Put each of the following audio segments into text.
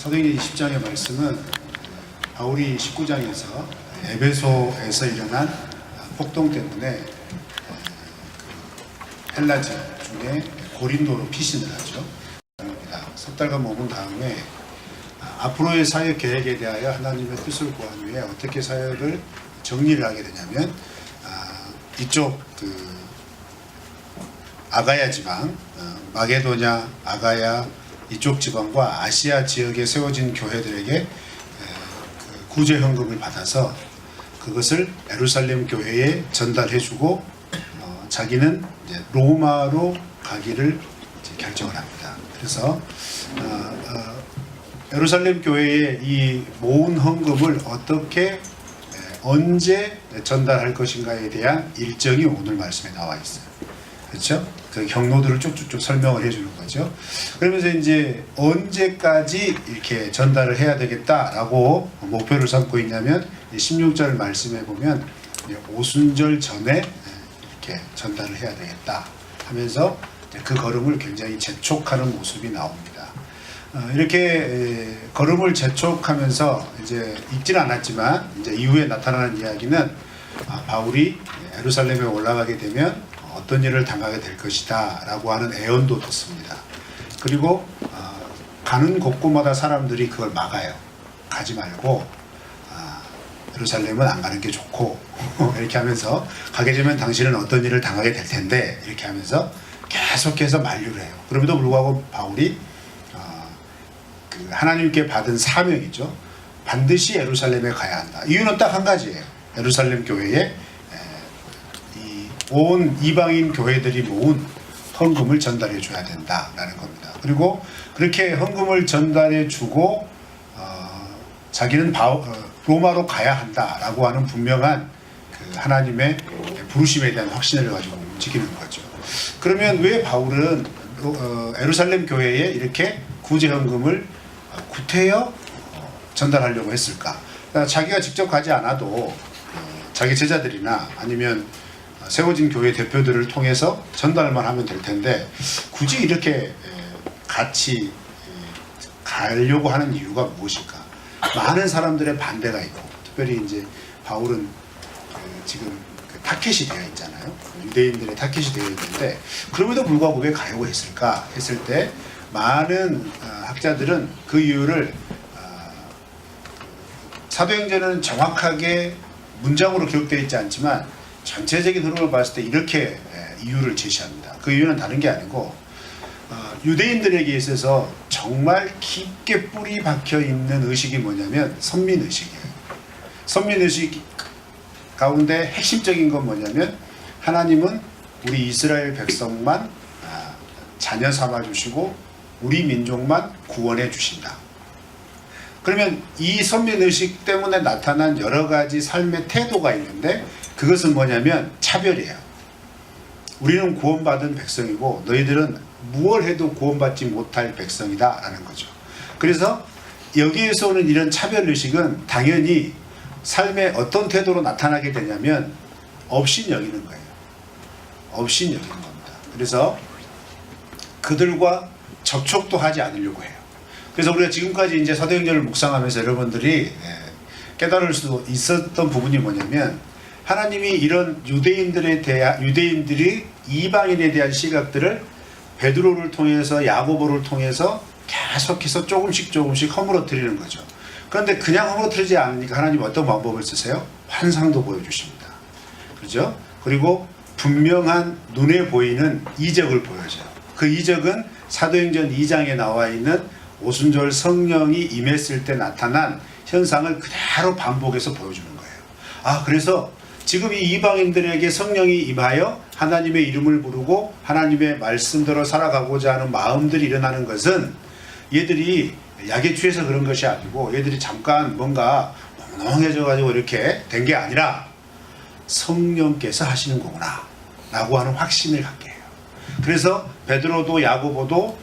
사도행전 20장의 말씀은 바울이 19장에서 에베소에서 일어난 폭동 때문에 헬라 지역 중에 고린도로 피신을 하죠. 석 달간 머문 다음에 앞으로의 사역 계획에 대하여 하나님의 뜻을 구한 후에 어떻게 사역을 정리를 하게 되냐면 이쪽 아가야 지방, 마게도냐, 아가야 이쪽 지방과 아시아 지역에 세워진 교회들에게 구제 헌금을 받아서 그것을 예루살렘 교회에 전달해주고 자기는 이제 로마로 가기를 결정을 합니다. 그래서 예루살렘 교회에 이 모은 헌금을 어떻게 언제 전달할 것인가에 대한 일정이 오늘 말씀에 나와 있어요. 그렇죠? 그 경로들을 쭉쭉쭉 설명을 해주는 거죠. 그러면서 이제 언제까지 이렇게 전달을 해야 되겠다라고 목표를 삼고 있냐면 16절 말씀에 보면 오순절 전에 이렇게 전달을 해야 되겠다 하면서 그 걸음을 굉장히 재촉하는 모습이 나옵니다. 이렇게 걸음을 재촉하면서 이제 읽지는 않았지만 이제 이후에 나타나는 이야기는 바울이 예루살렘에 올라가게 되면 어떤 일을 당하게 될 것이다 라고 하는 애언도 듣습니다. 그리고 가는 곳곳마다 사람들이 그걸 막아요. 가지 말고 예루살렘은 안 가는 게 좋고 이렇게 하면서 가게 되면 당신은 어떤 일을 당하게 될 텐데 이렇게 하면서 계속해서 만류를 해요. 그럼에도 불구하고 바울이 하나님께 받은 사명이죠. 반드시 예루살렘에 가야 한다. 이유는 딱 한 가지예요. 예루살렘 교회에 온 이방인 교회들이 모은 헌금을 전달해 줘야 된다라는 겁니다. 그리고 그렇게 헌금을 전달해 주고 자기는 로마로 가야 한다라고 하는 분명한 그 하나님의 부르심에 대한 확신을 가지고 움직이는 거죠. 그러면 왜 바울은 예루살렘 교회에 이렇게 구제 헌금을 구태여 전달하려고 했을까? 그러니까 자기가 직접 가지 않아도 자기 제자들이나 아니면 세워진 교회 대표들을 통해서 전달만 하면 될 텐데 굳이 이렇게 같이 가려고 하는 이유가 무엇일까? 많은 사람들의 반대가 있고 특별히 이제 바울은 지금 타켓이 되어 있잖아요. 유대인들의 타켓이 되어 있는데 그럼에도 불구하고 왜 가려고 했을까? 했을 때 많은 학자들은 그 이유를 사도행전은 정확하게 문장으로 기록되어 있지 않지만 전체적인 흐름을 봤을 때 이렇게 이유를 제시합니다. 그 이유는 다른 게 아니고 유대인들에게 있어서 정말 깊게 뿌리 박혀 있는 의식이 뭐냐면 선민의식이에요. 선민의식 가운데 핵심적인 건 뭐냐면 하나님은 우리 이스라엘 백성만 자녀 삼아 주시고 우리 민족만 구원해 주신다. 그러면 이 선민의식 때문에 나타난 여러 가지 삶의 태도가 있는데 그것은 뭐냐면 차별이에요. 우리는 구원받은 백성이고 너희들은 무엇 해도 구원받지 못할 백성이다 라는 거죠. 그래서 여기에서 오는 이런 차별의식은 당연히 삶의 어떤 태도로 나타나게 되냐면 업신 여기는 거예요. 업신 여기는 겁니다. 그래서 그들과 접촉도 하지 않으려고 해요. 그래서 우리가 지금까지 이제 사도행전을 묵상하면서 여러분들이 깨달을 수 있었던 부분이 뭐냐면 하나님이 이런 유대인들이 이방인에 대한 시각들을 베드로를 통해서 야고보를 통해서 계속해서 조금씩 허물어뜨리는 거죠. 그런데 그냥 허물어뜨리지 않으니까 하나님 어떤 방법을 쓰세요? 환상도 보여주십니다. 그렇죠? 그리고 분명한 눈에 보이는 이적을 보여줘요. 그 이적은 사도행전 2장에 나와 있는 오순절 성령이 임했을 때 나타난 현상을 그대로 반복해서 보여주는 거예요. 그래서 지금 이 이방인들에게 성령이 임하여 하나님의 이름을 부르고 하나님의 말씀대로 살아가고자 하는 마음들이 일어나는 것은 얘들이 약에 취해서 그런 것이 아니고 얘들이 잠깐 뭔가 멍해져 가지고 이렇게 된 게 아니라 성령께서 하시는 거구나 라고 하는 확신을 갖게 해요. 그래서 베드로도 야고보도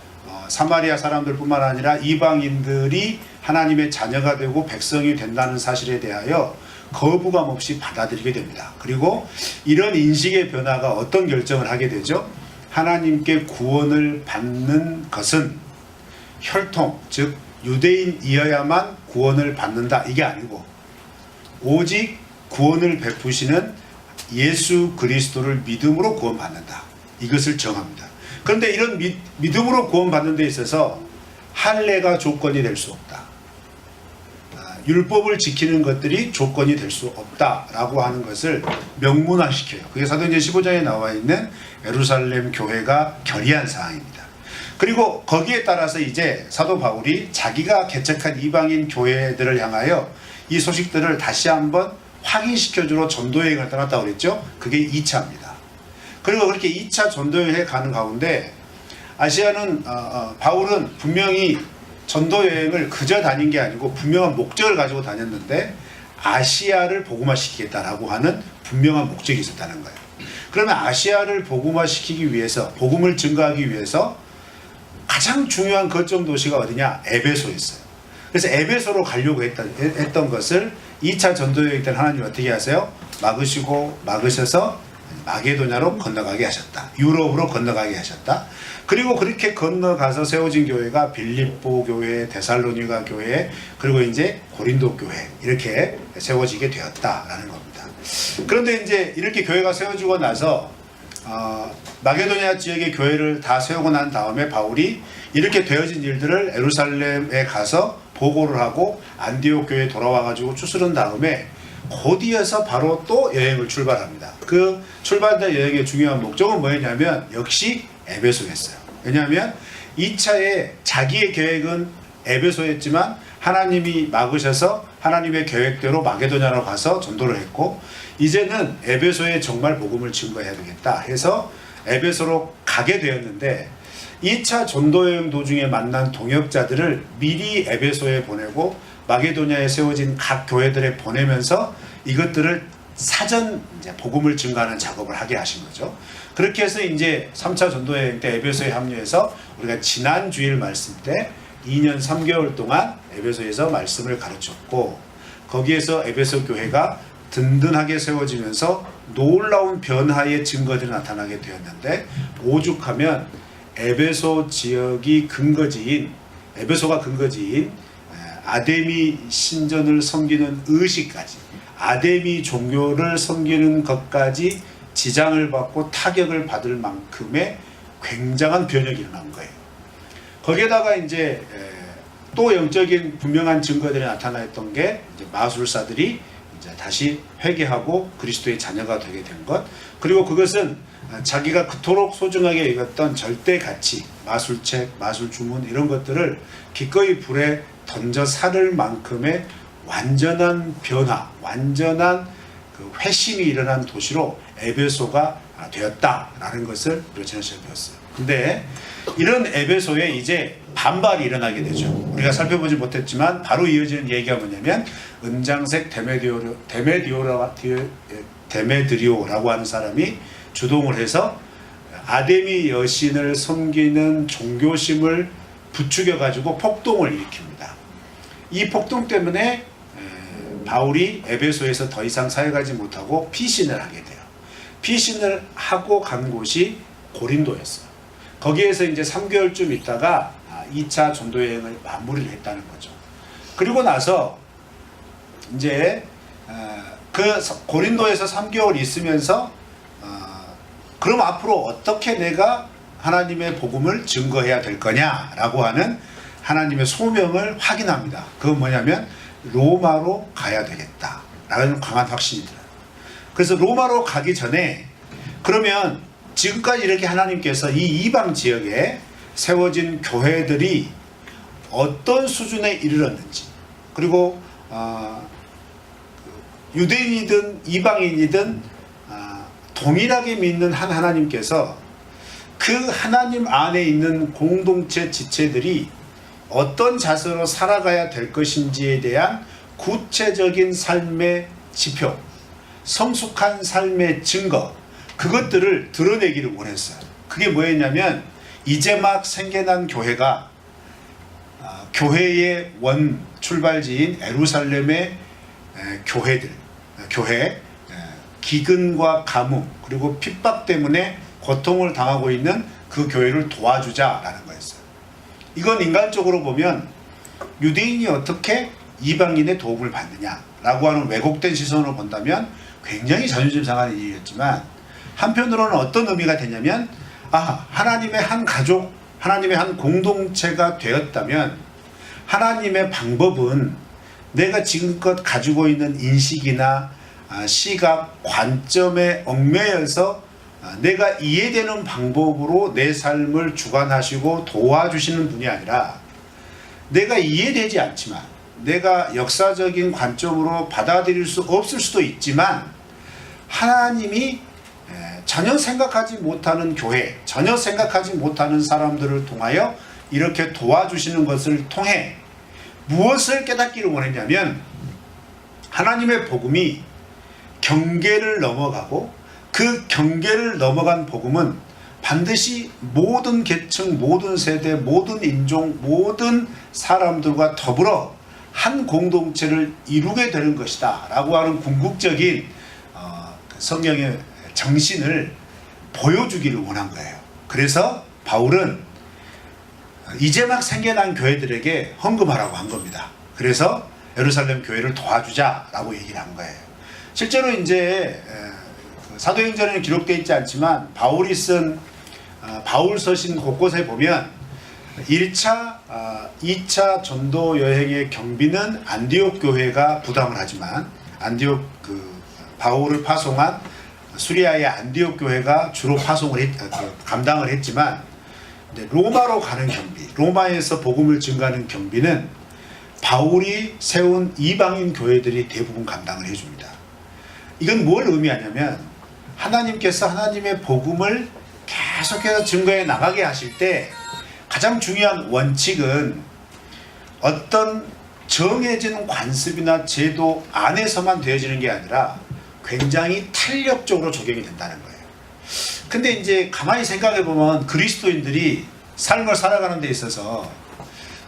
사마리아 사람들뿐만 아니라 이방인들이 하나님의 자녀가 되고 백성이 된다는 사실에 대하여 거부감 없이 받아들이게 됩니다. 그리고 이런 인식의 변화가 어떤 결정을 하게 되죠? 하나님께 구원을 받는 것은 혈통, 즉 유대인이어야만 구원을 받는다 이게 아니고 오직 구원을 베푸시는 예수 그리스도를 믿음으로 구원받는다 이것을 정합니다. 그런데 이런 믿음으로 구원받는 데 있어서 할례가 조건이 될 수 없다. 율법을 지키는 것들이 조건이 될 수 없다라고 하는 것을 명문화시켜요. 그게 사도행전 15장에 나와 있는 예루살렘 교회가 결의한 사항입니다. 그리고 거기에 따라서 이제 사도 바울이 자기가 개척한 이방인 교회들을 향하여 이 소식들을 다시 한번 확인시켜주러 전도여행을 떠났다고 그랬죠. 그게 2차입니다. 그리고 그렇게 2차 전도여행에 가는 가운데 아시아는 바울은 분명히 전도여행을 그저 다닌 게 아니고 분명한 목적을 가지고 다녔는데 아시아를 복음화시키겠다라고 하는 분명한 목적이 있었다는 거예요. 그러면 아시아를 복음화시키기 위해서 복음을 증거하기 위해서 가장 중요한 거점 도시가 어디냐? 에베소였어요. 그래서 에베소로 가려고 했던 것을 2차 전도여행 때 하나님이 어떻게 하세요? 막으셔서 마게도냐로 건너가게 하셨다. 유럽으로 건너가게 하셨다. 그리고 그렇게 건너가서 세워진 교회가 빌립보 교회, 데살로니가 교회, 그리고 이제 고린도 교회 이렇게 세워지게 되었다라는 겁니다. 그런데 이제 이렇게 교회가 세워지고 나서 마게도냐 지역의 교회를 다 세우고 난 다음에 바울이 이렇게 되어진 일들을 예루살렘에 가서 보고를 하고 안디옥 교회에 돌아와가지고 추스른 다음에 곧이어서 바로 또 여행을 출발합니다. 그 출발된 여행의 중요한 목적은 뭐였냐면 역시 에베소였어요. 왜냐하면 2차에 자기의 계획은 에베소였지만 하나님이 막으셔서 하나님의 계획대로 마게도냐로 가서 전도를 했고 이제는 에베소에 정말 복음을 증거해야 되겠다 해서 에베소로 가게 되었는데 2차 전도여행 도중에 만난 동역자들을 미리 에베소에 보내고 마게도냐에 세워진 각 교회들에 보내면서 이것들을 사전 이제 복음을 증거하는 작업을 하게 하신 거죠. 그렇게 해서 이제 3차 전도여행 때 에베소에 합류해서 우리가 지난 주일 말씀 때 2년 3개월 동안 에베소에서 말씀을 가르쳤고 거기에서 에베소 교회가 든든하게 세워지면서 놀라운 변화의 증거들이 나타나게 되었는데 오죽하면 에베소 지역이 근거지인 에베소가 근거지인 아데미 신전을 섬기는 의식까지 아데미 종교를 섬기는 것까지 지장을 받고 타격을 받을 만큼의 굉장한 변혁이 일어난 거예요. 거기에다가 이제 또 영적인 분명한 증거들이 나타났던 게 이제 마술사들이 이제 다시 회개하고 그리스도의 자녀가 되게 된 것, 그리고 그것은 자기가 그토록 소중하게 여겼던 절대 가치, 마술책, 마술주문 이런 것들을 기꺼이 불에 던져 살을 만큼의 완전한 변화, 완전한 그 회심이 일어난 도시로 에베소가 되었다라는 것을 우리가 지난 시간에 배웠어요. 근데 이런 에베소에 이제 반발이 일어나게 되죠. 우리가 살펴보지 못했지만 바로 이어지는 얘기가 뭐냐면 은장색 데메드리오라고 하는 사람이 주동을 해서 아데미 여신을 섬기는 종교심을 부추겨 가지고 폭동을 일으킵니다. 이 폭동 때문에 바울이 에베소에서 더 이상 사역하지 못하고 피신을 하게 돼요. 피신을 하고 간 곳이 고린도였어요. 거기에서 이제 3개월쯤 있다가 2차 전도여행을 마무리를 했다는 거죠. 그리고 나서 이제 그 고린도에서 3개월 있으면서 그럼 앞으로 어떻게 내가 하나님의 복음을 증거해야 될 거냐라고 하는 하나님의 소명을 확인합니다. 그건 뭐냐면 로마로 가야 되겠다라는 강한 확신이 들어요. 그래서 로마로 가기 전에 그러면 지금까지 이렇게 하나님께서 이 이방 지역에 세워진 교회들이 어떤 수준에 이르렀는지, 그리고 유대인이든 이방인이든 동일하게 믿는 한 하나님께서 그 하나님 안에 있는 공동체 지체들이 어떤 자세로 살아가야 될 것인지에 대한 구체적인 삶의 지표, 성숙한 삶의 증거, 그것들을 드러내기를 원했어요. 그게 뭐였냐면 이제 막 생겨난 교회가 교회의 원 출발지인 예루살렘의 교회 기근과 가뭄 그리고 핍박 때문에 고통을 당하고 있는 그 교회를 도와주자라는 거였어요. 이건 인간적으로 보면 유대인이 어떻게 이방인의 도움을 받느냐라고 하는 왜곡된 시선으로 본다면 굉장히 자존심 상하는 일이었지만, 한편으로는 어떤 의미가 되냐면, 하나님의 한 가족, 하나님의 한 공동체가 되었다면 하나님의 방법은 내가 지금껏 가지고 있는 인식이나 시각, 관점에 얽매여서 내가 이해되는 방법으로 내 삶을 주관하시고 도와주시는 분이 아니라, 내가 이해되지 않지만, 내가 역사적인 관점으로 받아들일 수 없을 수도 있지만, 하나님이 전혀 생각하지 못하는 교회, 전혀 생각하지 못하는 사람들을 통하여 이렇게 도와주시는 것을 통해 무엇을 깨닫기를 원했냐면, 하나님의 복음이 경계를 넘어가고, 그 경계를 넘어간 복음은 반드시 모든 계층, 모든 세대, 모든 인종, 모든 사람들과 더불어 한 공동체를 이루게 되는 것이다 라고 하는 궁극적인 성경의 정신을 보여주기를 원한 거예요. 그래서 바울은 이제 막 생겨난 교회들에게 헌금하라고 한 겁니다. 그래서 예루살렘 교회를 도와주자라고 얘기를 한 거예요. 실제로 이제 사도행전에는 기록되어 있지 않지만 바울이 쓴 바울 서신 곳곳에 보면 1차, 2차 전도 여행의 경비는 안디옥 교회가 부담을 하지만, 안디옥 바울을 파송한 수리아의 안디옥 교회가 주로 감당을 했지만, 로마로 가는 경비, 로마에서 복음을 증가하는 경비는 바울이 세운 이방인 교회들이 대부분 감당을 해줍니다. 이건 뭘 의미하냐면, 하나님께서 하나님의 복음을 계속해서 증거해 나가게 하실 때 가장 중요한 원칙은 어떤 정해진 관습이나 제도 안에서만 되어지는 게 아니라 굉장히 탄력적으로 적용이 된다는 거예요. 근데 이제 가만히 생각해 보면 그리스도인들이 삶을 살아가는 데 있어서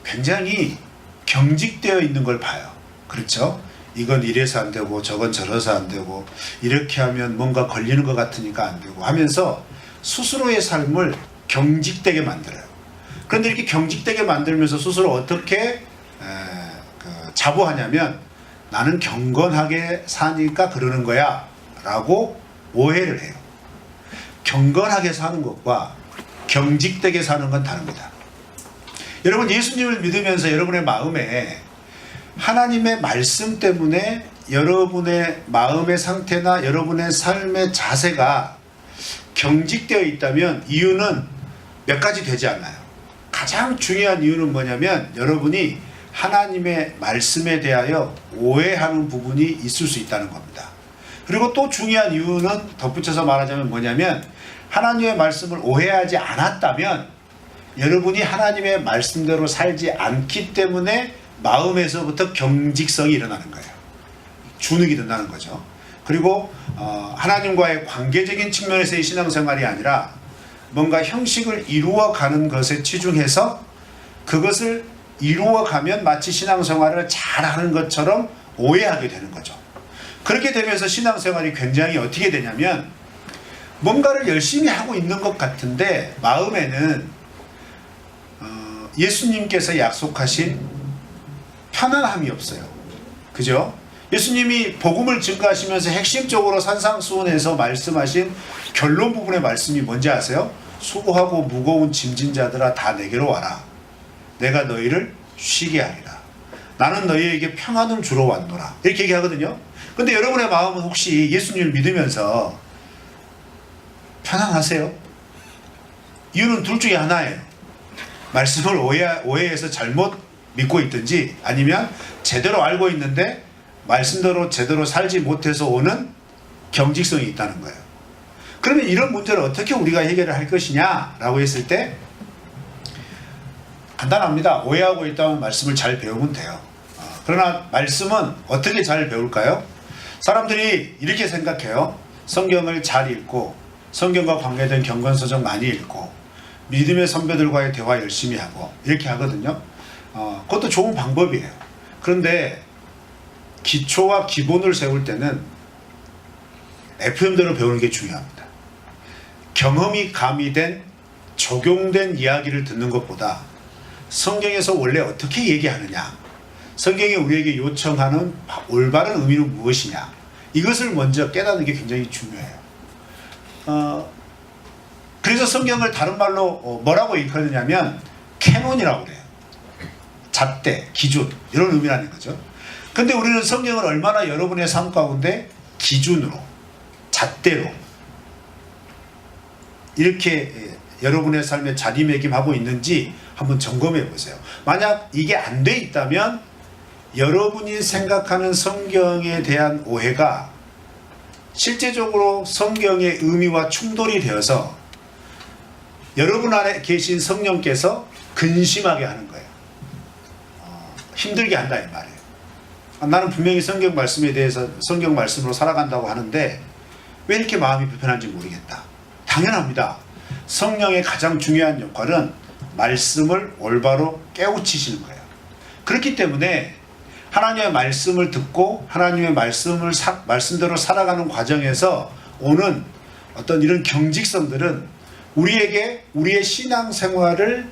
굉장히 경직되어 있는 걸 봐요. 그렇죠? 이건 이래서 안 되고 저건 저래서 안 되고, 이렇게 하면 뭔가 걸리는 것 같으니까 안 되고 하면서 스스로의 삶을 경직되게 만들어요. 그런데 이렇게 경직되게 만들면서 스스로 어떻게 자부하냐면, 나는 경건하게 사니까 그러는 거야 라고 오해를 해요. 경건하게 사는 것과 경직되게 사는 건 다릅니다. 여러분, 예수님을 믿으면서 여러분의 마음에 하나님의 말씀 때문에 여러분의 마음의 상태나 여러분의 삶의 자세가 경직되어 있다면 이유는 몇 가지 되지 않나요? 가장 중요한 이유는 뭐냐면, 여러분이 하나님의 말씀에 대하여 오해하는 부분이 있을 수 있다는 겁니다. 그리고 또 중요한 이유는 덧붙여서 말하자면 뭐냐면, 하나님의 말씀을 오해하지 않았다면 여러분이 하나님의 말씀대로 살지 않기 때문에 마음에서부터 경직성이 일어나는 거예요. 주눅이 든다는 거죠. 그리고 하나님과의 관계적인 측면에서의 신앙생활이 아니라 뭔가 형식을 이루어가는 것에 치중해서 그것을 이루어가면 마치 신앙생활을 잘하는 것처럼 오해하게 되는 거죠. 그렇게 되면서 신앙생활이 굉장히 어떻게 되냐면, 뭔가를 열심히 하고 있는 것 같은데 마음에는 예수님께서 약속하신 편안함이 없어요. 그죠? 예수님이 복음을 증거하시면서 핵심적으로 산상수훈에서 말씀하신 결론 부분의 말씀이 뭔지 아세요? 수고하고 무거운 짐진 자들아 다 내게로 와라. 내가 너희를 쉬게 하리라. 나는 너희에게 평안을 주러 왔노라. 이렇게 얘기하거든요. 근데 여러분의 마음은 혹시 예수님을 믿으면서 편안하세요? 이유는 둘 중에 하나예요. 말씀을 오해해서 잘못 믿고 있든지, 아니면 제대로 알고 있는데 말씀대로 제대로 살지 못해서 오는 경직성이 있다는 거예요. 그러면 이런 문제를 어떻게 우리가 해결을 할 것이냐 라고 했을 때 간단합니다. 오해하고 있다면 말씀을 잘 배우면 돼요. 그러나 말씀은 어떻게 잘 배울까요? 사람들이 이렇게 생각해요. 성경을 잘 읽고 성경과 관계된 경건서적 많이 읽고 믿음의 선배들과의 대화 열심히 하고 이렇게 하거든요. 그것도 좋은 방법이에요. 그런데 기초와 기본을 세울 때는 FM대로 배우는 게 중요합니다. 경험이 가미된 적용된 이야기를 듣는 것보다 성경에서 원래 어떻게 얘기하느냐, 성경이 우리에게 요청하는 올바른 의미는 무엇이냐, 이것을 먼저 깨닫는 게 굉장히 중요해요. 그래서 성경을 다른 말로 뭐라고 일컫느냐면 캐논이라고 그래요. 잣대, 기준, 이런 의미라는 거죠. 근데 우리는 성경을 얼마나 여러분의 삶 가운데 기준으로, 잣대로 이렇게 여러분의 삶에 자리매김하고 있는지 한번 점검해 보세요. 만약 이게 안 돼 있다면 여러분이 생각하는 성경에 대한 오해가 실제적으로 성경의 의미와 충돌이 되어서 여러분 안에 계신 성령께서 근심하게 하는 거예요. 힘들게 한다 이 말이에요. 나는 분명히 성경 말씀에 대해서 성경 말씀으로 살아간다고 하는데 왜 이렇게 마음이 불편한지 모르겠다. 당연합니다. 성령의 가장 중요한 역할은 말씀을 올바로 깨우치시는 거예요. 그렇기 때문에 하나님의 말씀을 듣고 하나님의 말씀대로 살아가는 과정에서 오는 어떤 이런 경직성들은 우리에게 우리의 신앙생활을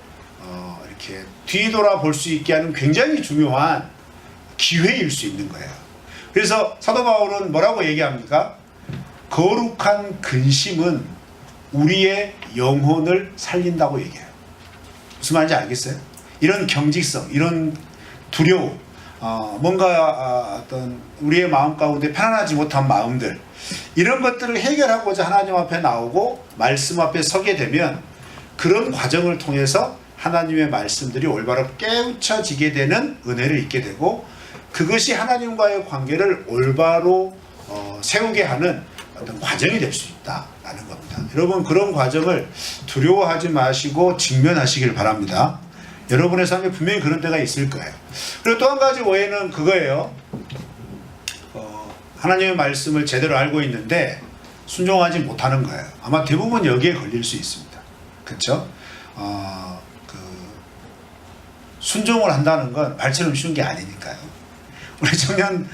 이렇게 뒤돌아볼 수 있게 하는 굉장히 중요한 기회일 수 있는 거예요. 그래서 사도 바울은 뭐라고 얘기합니까? 거룩한 근심은 우리의 영혼을 살린다고 얘기해요. 무슨 말인지 알겠어요? 이런 경직성, 이런 두려움, 뭔가 어떤 우리의 마음 가운데 편안하지 못한 마음들, 이런 것들을 해결하고자 하나님 앞에 나오고 말씀 앞에 서게 되면 그런 과정을 통해서 하나님의 말씀들이 올바로 깨우쳐지게 되는 은혜를 잊게 되고 그것이 하나님과의 관계를 올바로 세우게 하는 어떤 과정이 될 수 있다라는 겁니다. 여러분, 그런 과정을 두려워하지 마시고 직면하시길 바랍니다. 여러분의 삶에 분명히 그런 때가 있을 거예요. 그리고 또 한 가지 오해는 그거예요. 하나님의 말씀을 제대로 알고 있는데 순종하지 못하는 거예요. 아마 대부분 여기에 걸릴 수 있습니다. 그렇죠? 순종을 한다는 건 말처럼 쉬운 게 아니니까요. 우리 청년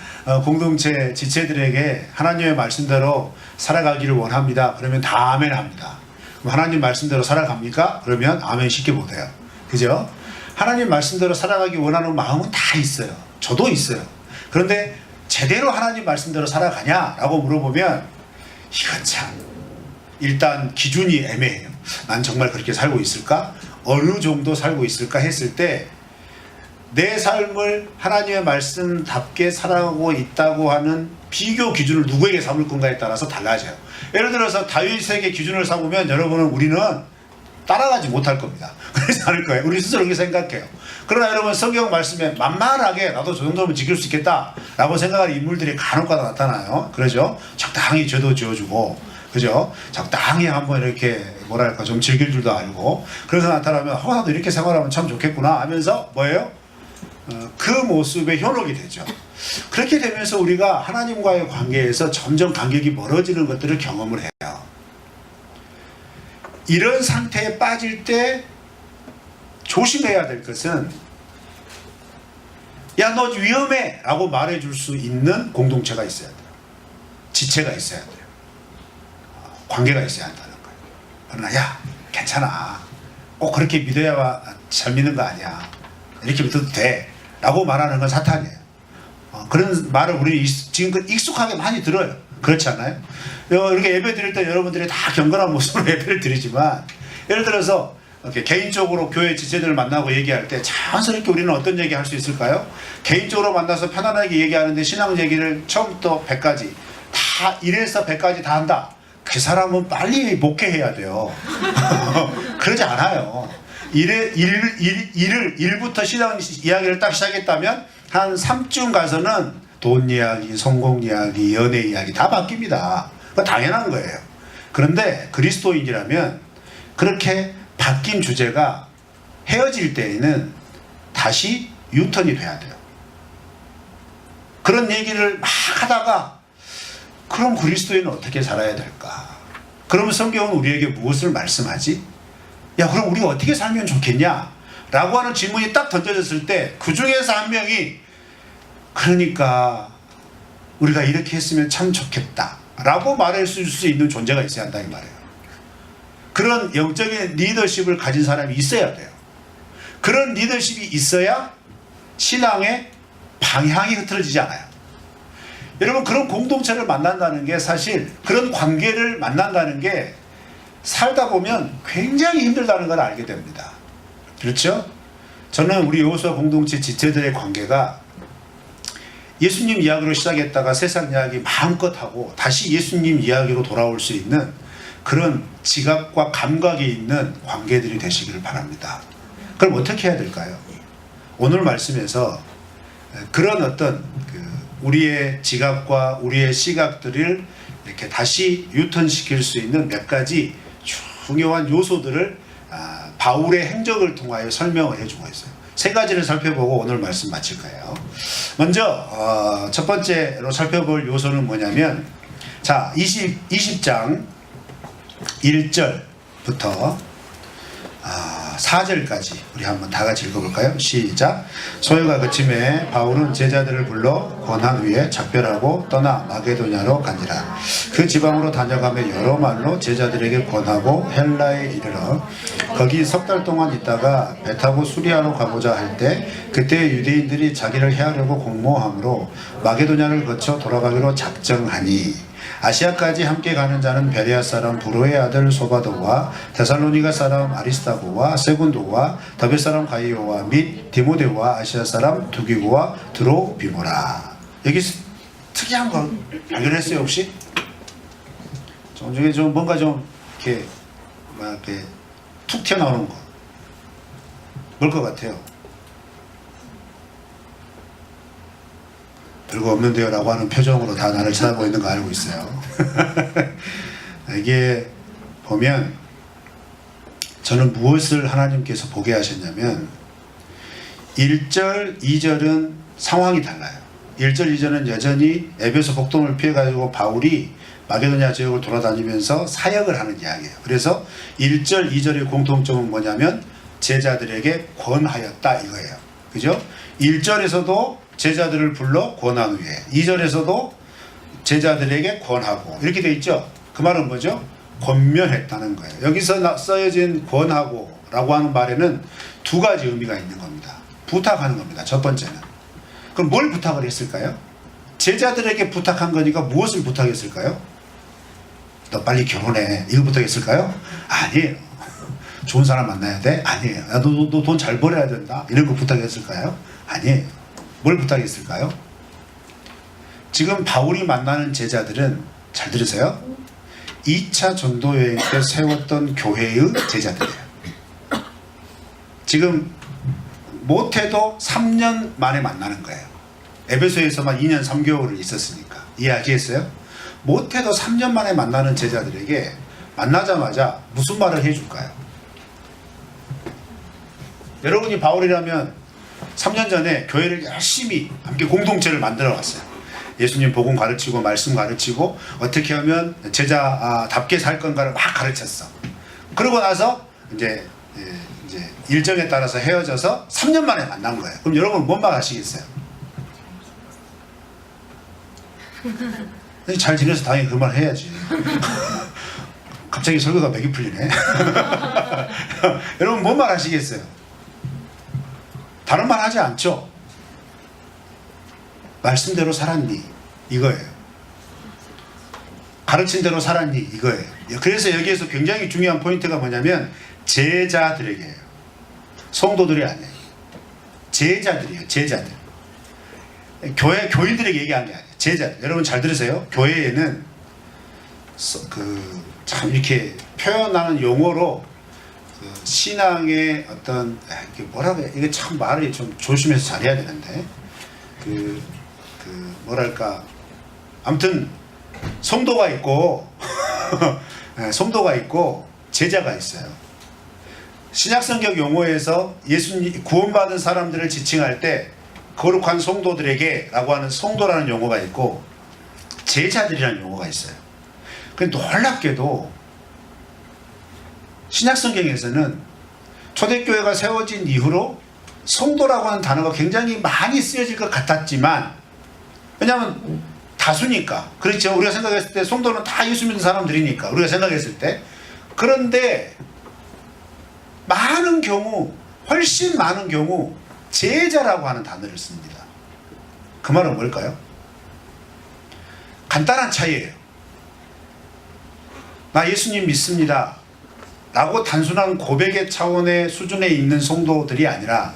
공동체 지체들에게 하나님의 말씀대로 살아가기를 원합니다. 그러면 다 아멘 합니다. 그럼 하나님 말씀대로 살아갑니까? 그러면 아멘 쉽게 못해요. 그죠? 하나님 말씀대로 살아가기 원하는 마음은 다 있어요. 저도 있어요. 그런데 제대로 하나님 말씀대로 살아가냐라고 물어보면 이건 참 일단 기준이 애매해요. 난 정말 그렇게 살고 있을까? 어느 정도 살고 있을까 했을 때 내 삶을 하나님의 말씀답게 살아가고 있다고 하는 비교 기준을 누구에게 삼을 건가에 따라서 달라져요. 예를 들어서 다윗에게 기준을 삼으면 우리는 따라가지 못할 겁니다. 그러지 않을 거예요. 우리 스스로 그렇게 생각해요. 그러나 여러분, 성경 말씀에 만만하게 나도 저 정도면 지킬 수 있겠다 라고 생각하는 인물들이 간혹가다 나타나요. 그러죠? 적당히 죄도 지어주고, 그죠? 적당히 한번 이렇게 뭐랄까 좀 즐길 줄도 알고, 그래서 나타나면 나도 이렇게 생활하면 참 좋겠구나 하면서 뭐예요? 그 모습에 현혹이 되죠. 그렇게 되면서 우리가 하나님과의 관계에서 점점 간격이 멀어지는 것들을 경험을 해요. 이런 상태에 빠질 때 조심해야 될 것은 야, 너 위험해 라고 말해줄 수 있는 공동체가 있어야 돼요. 지체가 있어야 돼요. 관계가 있어야 한다는 거예요. 그러나 야, 괜찮아. 꼭 그렇게 믿어야 잘 믿는 거 아니야. 이렇게 믿어도 돼 라고 말하는 건 사탄이에요. 그런 말을 우리 지금껏 익숙하게 많이 들어요. 그렇지 않아요? 이렇게 예배 드릴 때 여러분들이 다 경건한 모습으로 예배를 드리지만, 예를 들어서 이렇게 개인적으로 교회 지체들을 만나고 얘기할 때 자연스럽게 우리는 어떤 얘기 할 수 있을까요? 개인적으로 만나서 편안하게 얘기하는데 신앙 얘기를 처음부터 100까지 다 1에서 100까지 다 한다. 그 사람은 빨리 목회해야 돼요. 그러지 않아요. 1부터 신앙 이야기를 딱 시작했다면 한 3쯤 가서는 돈 이야기, 성공 이야기, 연애 이야기 다 바뀝니다. 그거 당연한 거예요. 그런데 그리스도인이라면 그렇게 바뀐 주제가 헤어질 때에는 다시 유턴이 돼야 돼요. 그런 얘기를 막 하다가 그럼 그리스도인은 어떻게 살아야 될까? 그러면 성경은 우리에게 무엇을 말씀하지? 야, 그럼 우리가 어떻게 살면 좋겠냐? 라고 하는 질문이 딱 던져졌을 때 그 중에서 한 명이 그러니까 우리가 이렇게 했으면 참 좋겠다 라고 말해줄 수 있는 존재가 있어야 한다 이 말이에요. 그런 영적인 리더십을 가진 사람이 있어야 돼요. 그런 리더십이 있어야 신앙의 방향이 흐트러지지 않아요. 여러분, 그런 공동체를 만난다는 게, 사실 그런 관계를 만난다는 게 살다 보면 굉장히 힘들다는 걸 알게 됩니다. 그렇죠? 저는 우리 여호수아 공동체 지체들의 관계가 예수님 이야기로 시작했다가 세상 이야기 마음껏 하고 다시 예수님 이야기로 돌아올 수 있는 그런 지각과 감각이 있는 관계들이 되시기를 바랍니다. 그럼 어떻게 해야 될까요? 오늘 말씀에서 그런 어떤 우리의 지각과 우리의 시각들을 이렇게 다시 유턴시킬 수 있는 몇 가지 중요한 요소들을 바울의 행적을 통하여 설명을 해주고 있어요. 세 가지를 살펴보고 오늘 말씀 마칠 거예요. 먼저 첫 번째로 살펴볼 요소는 뭐냐면, 자, 20장 1절부터 4절까지 우리 한번 다 같이 읽어볼까요? 시작. 소요가 그침에 바울은 제자들을 불러 권한 위에 작별하고 떠나 마게도냐로 간지라. 그 지방으로 다녀가며 여러 말로 제자들에게 권하고 헬라에 이르러 거기 석 달 동안 있다가 배 타고 수리아로 가보자 할 때, 그때 유대인들이 자기를 해하려고 공모함으로 마게도냐를 거쳐 돌아가기로 작정하니, 아시아까지 함께 가는 자는 베레아 사람 브로의 아들 소바도와 데살로니가 사람 아리스타고와 세군도와 더베 사람 가이오와 및 디모데와 아시아 사람 두기고와 드로비모라. 여기 특이한 거 발견했어요 혹시? 좀 중에 좀 뭔가 좀 이렇게 막 이렇게 툭 튀어나오는 거 뭘 것 같아요? 별거 없는데요 라고 하는 표정으로 다 나를 쳐다보고 있는 거 알고 있어요. 이게 보면 저는 무엇을 하나님께서 보게 하셨냐면, 1절, 2절은 상황이 달라요. 1절, 2절은 여전히 에베소 복동을 피해가지고 바울이 마게도냐 지역을 돌아다니면서 사역을 하는 이야기예요. 그래서 1절, 2절의 공통점은 뭐냐면 제자들에게 권하였다 이거예요. 그죠? 1절에서도 제자들을 불러 권한 후에, 2절에서도 제자들에게 권하고 이렇게 돼 있죠. 그 말은 뭐죠? 권면했다는 거예요. 여기서 써여진 권하고 라고 하는 말에는 두 가지 의미가 있는 겁니다. 부탁하는 겁니다. 첫 번째는. 그럼 뭘 부탁을 했을까요? 제자들에게 부탁한 거니까 무엇을 부탁했을까요? 너 빨리 결혼해, 이거 부탁했을까요? 아니에요. 좋은 사람 만나야 돼? 아니에요. 너 돈 잘 벌어야 된다, 이런 거 부탁했을까요? 아니에요. 뭘 부탁했을까요? 지금 바울이 만나는 제자들은, 잘 들으세요, 2차 전도 여행 때 세웠던 교회의 제자들이에요. 지금 못해도 3년 만에 만나는 거예요. 에베소에서만 2년 3개월을 있었으니까. 이해하시겠어요? 못해도 3년 만에 만나는 제자들에게 만나자마자 무슨 말을 해줄까요? 여러분이 바울이라면 3년 전에 교회를 열심히 함께 공동체를 만들어 왔어요. 예수님 복음 가르치고 말씀 가르치고 어떻게 하면 제자답게 살 건가를 막 가르쳤어. 그러고 나서 이제 일정에 따라서 헤어져서 3년 만에 만난 거예요. 그럼 여러분 뭔 말 하시겠어요? 잘 지내서 당연히 그 말 해야지. 갑자기 설교가 맥이 풀리네. 여러분 뭔 말 하시겠어요? 다른 말 하지 않죠? 말씀대로 살았니? 이거예요. 가르친 대로 살았니? 이거예요. 그래서 여기에서 굉장히 중요한 포인트가 뭐냐면 제자들에게요. 성도들이 아니에요. 제자들이에요. 제자들. 교인들에게 얘기한 게 아니에요. 제자들. 여러분 잘 들으세요. 교회에는 참 이렇게 표현하는 용어로 신앙의 어떤 이게 뭐라고 해? 이게 참 말을 좀 조심해서 잘해야 되는데 뭐랄까, 아무튼 성도가 있고 성도가 있고 제자가 있어요. 신약성경 용어에서 예수님 구원받은 사람들을 지칭할 때 거룩한 성도들에게 라고 하는 성도라는 용어가 있고 제자들이라는 용어가 있어요. 근데 놀랍게도 신약성경에서는 초대교회가 세워진 이후로 성도라고 하는 단어가 굉장히 많이 쓰여질 것 같았지만, 왜냐하면 다수니까, 그렇죠. 우리가 생각했을 때 성도는 다 예수 믿는 사람들이니까 우리가 생각했을 때. 그런데 많은 경우 훨씬 많은 경우 제자라고 하는 단어를 씁니다. 그 말은 뭘까요? 간단한 차이예요. 나 예수님 믿습니다 라고 단순한 고백의 차원의 수준에 있는 성도들이 아니라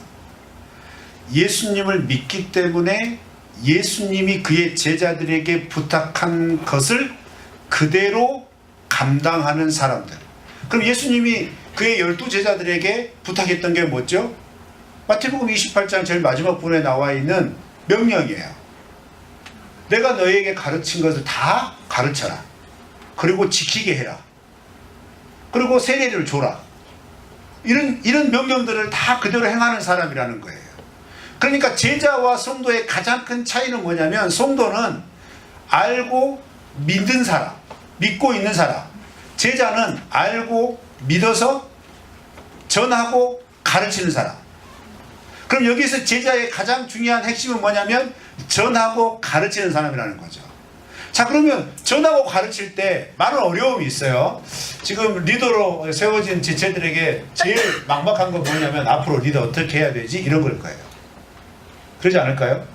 예수님을 믿기 때문에 예수님이 그의 제자들에게 부탁한 것을 그대로 감당하는 사람들. 그럼 예수님이 그의 12제자들에게 부탁했던 게 뭐죠? 마태복음 28장 제일 마지막 부분에 나와 있는 명령이에요. 내가 너희에게 가르친 것을 다 가르쳐라. 그리고 지키게 해라. 그리고 세례를 줘라. 이런 명령들을 다 그대로 행하는 사람이라는 거예요. 그러니까 제자와 성도의 가장 큰 차이는 뭐냐면, 성도는 알고 믿는 사람, 믿고 있는 사람. 제자는 알고 믿어서 전하고 가르치는 사람. 그럼 여기서 제자의 가장 중요한 핵심은 뭐냐면 전하고 가르치는 사람이라는 거죠. 자, 그러면 전하고 가르칠 때 많은 어려움이 있어요. 지금 리더로 세워진 지체들에게 제일 막막한 건 뭐냐면 앞으로 리더 어떻게 해야 되지? 이런 걸 거예요. 그러지 않을까요?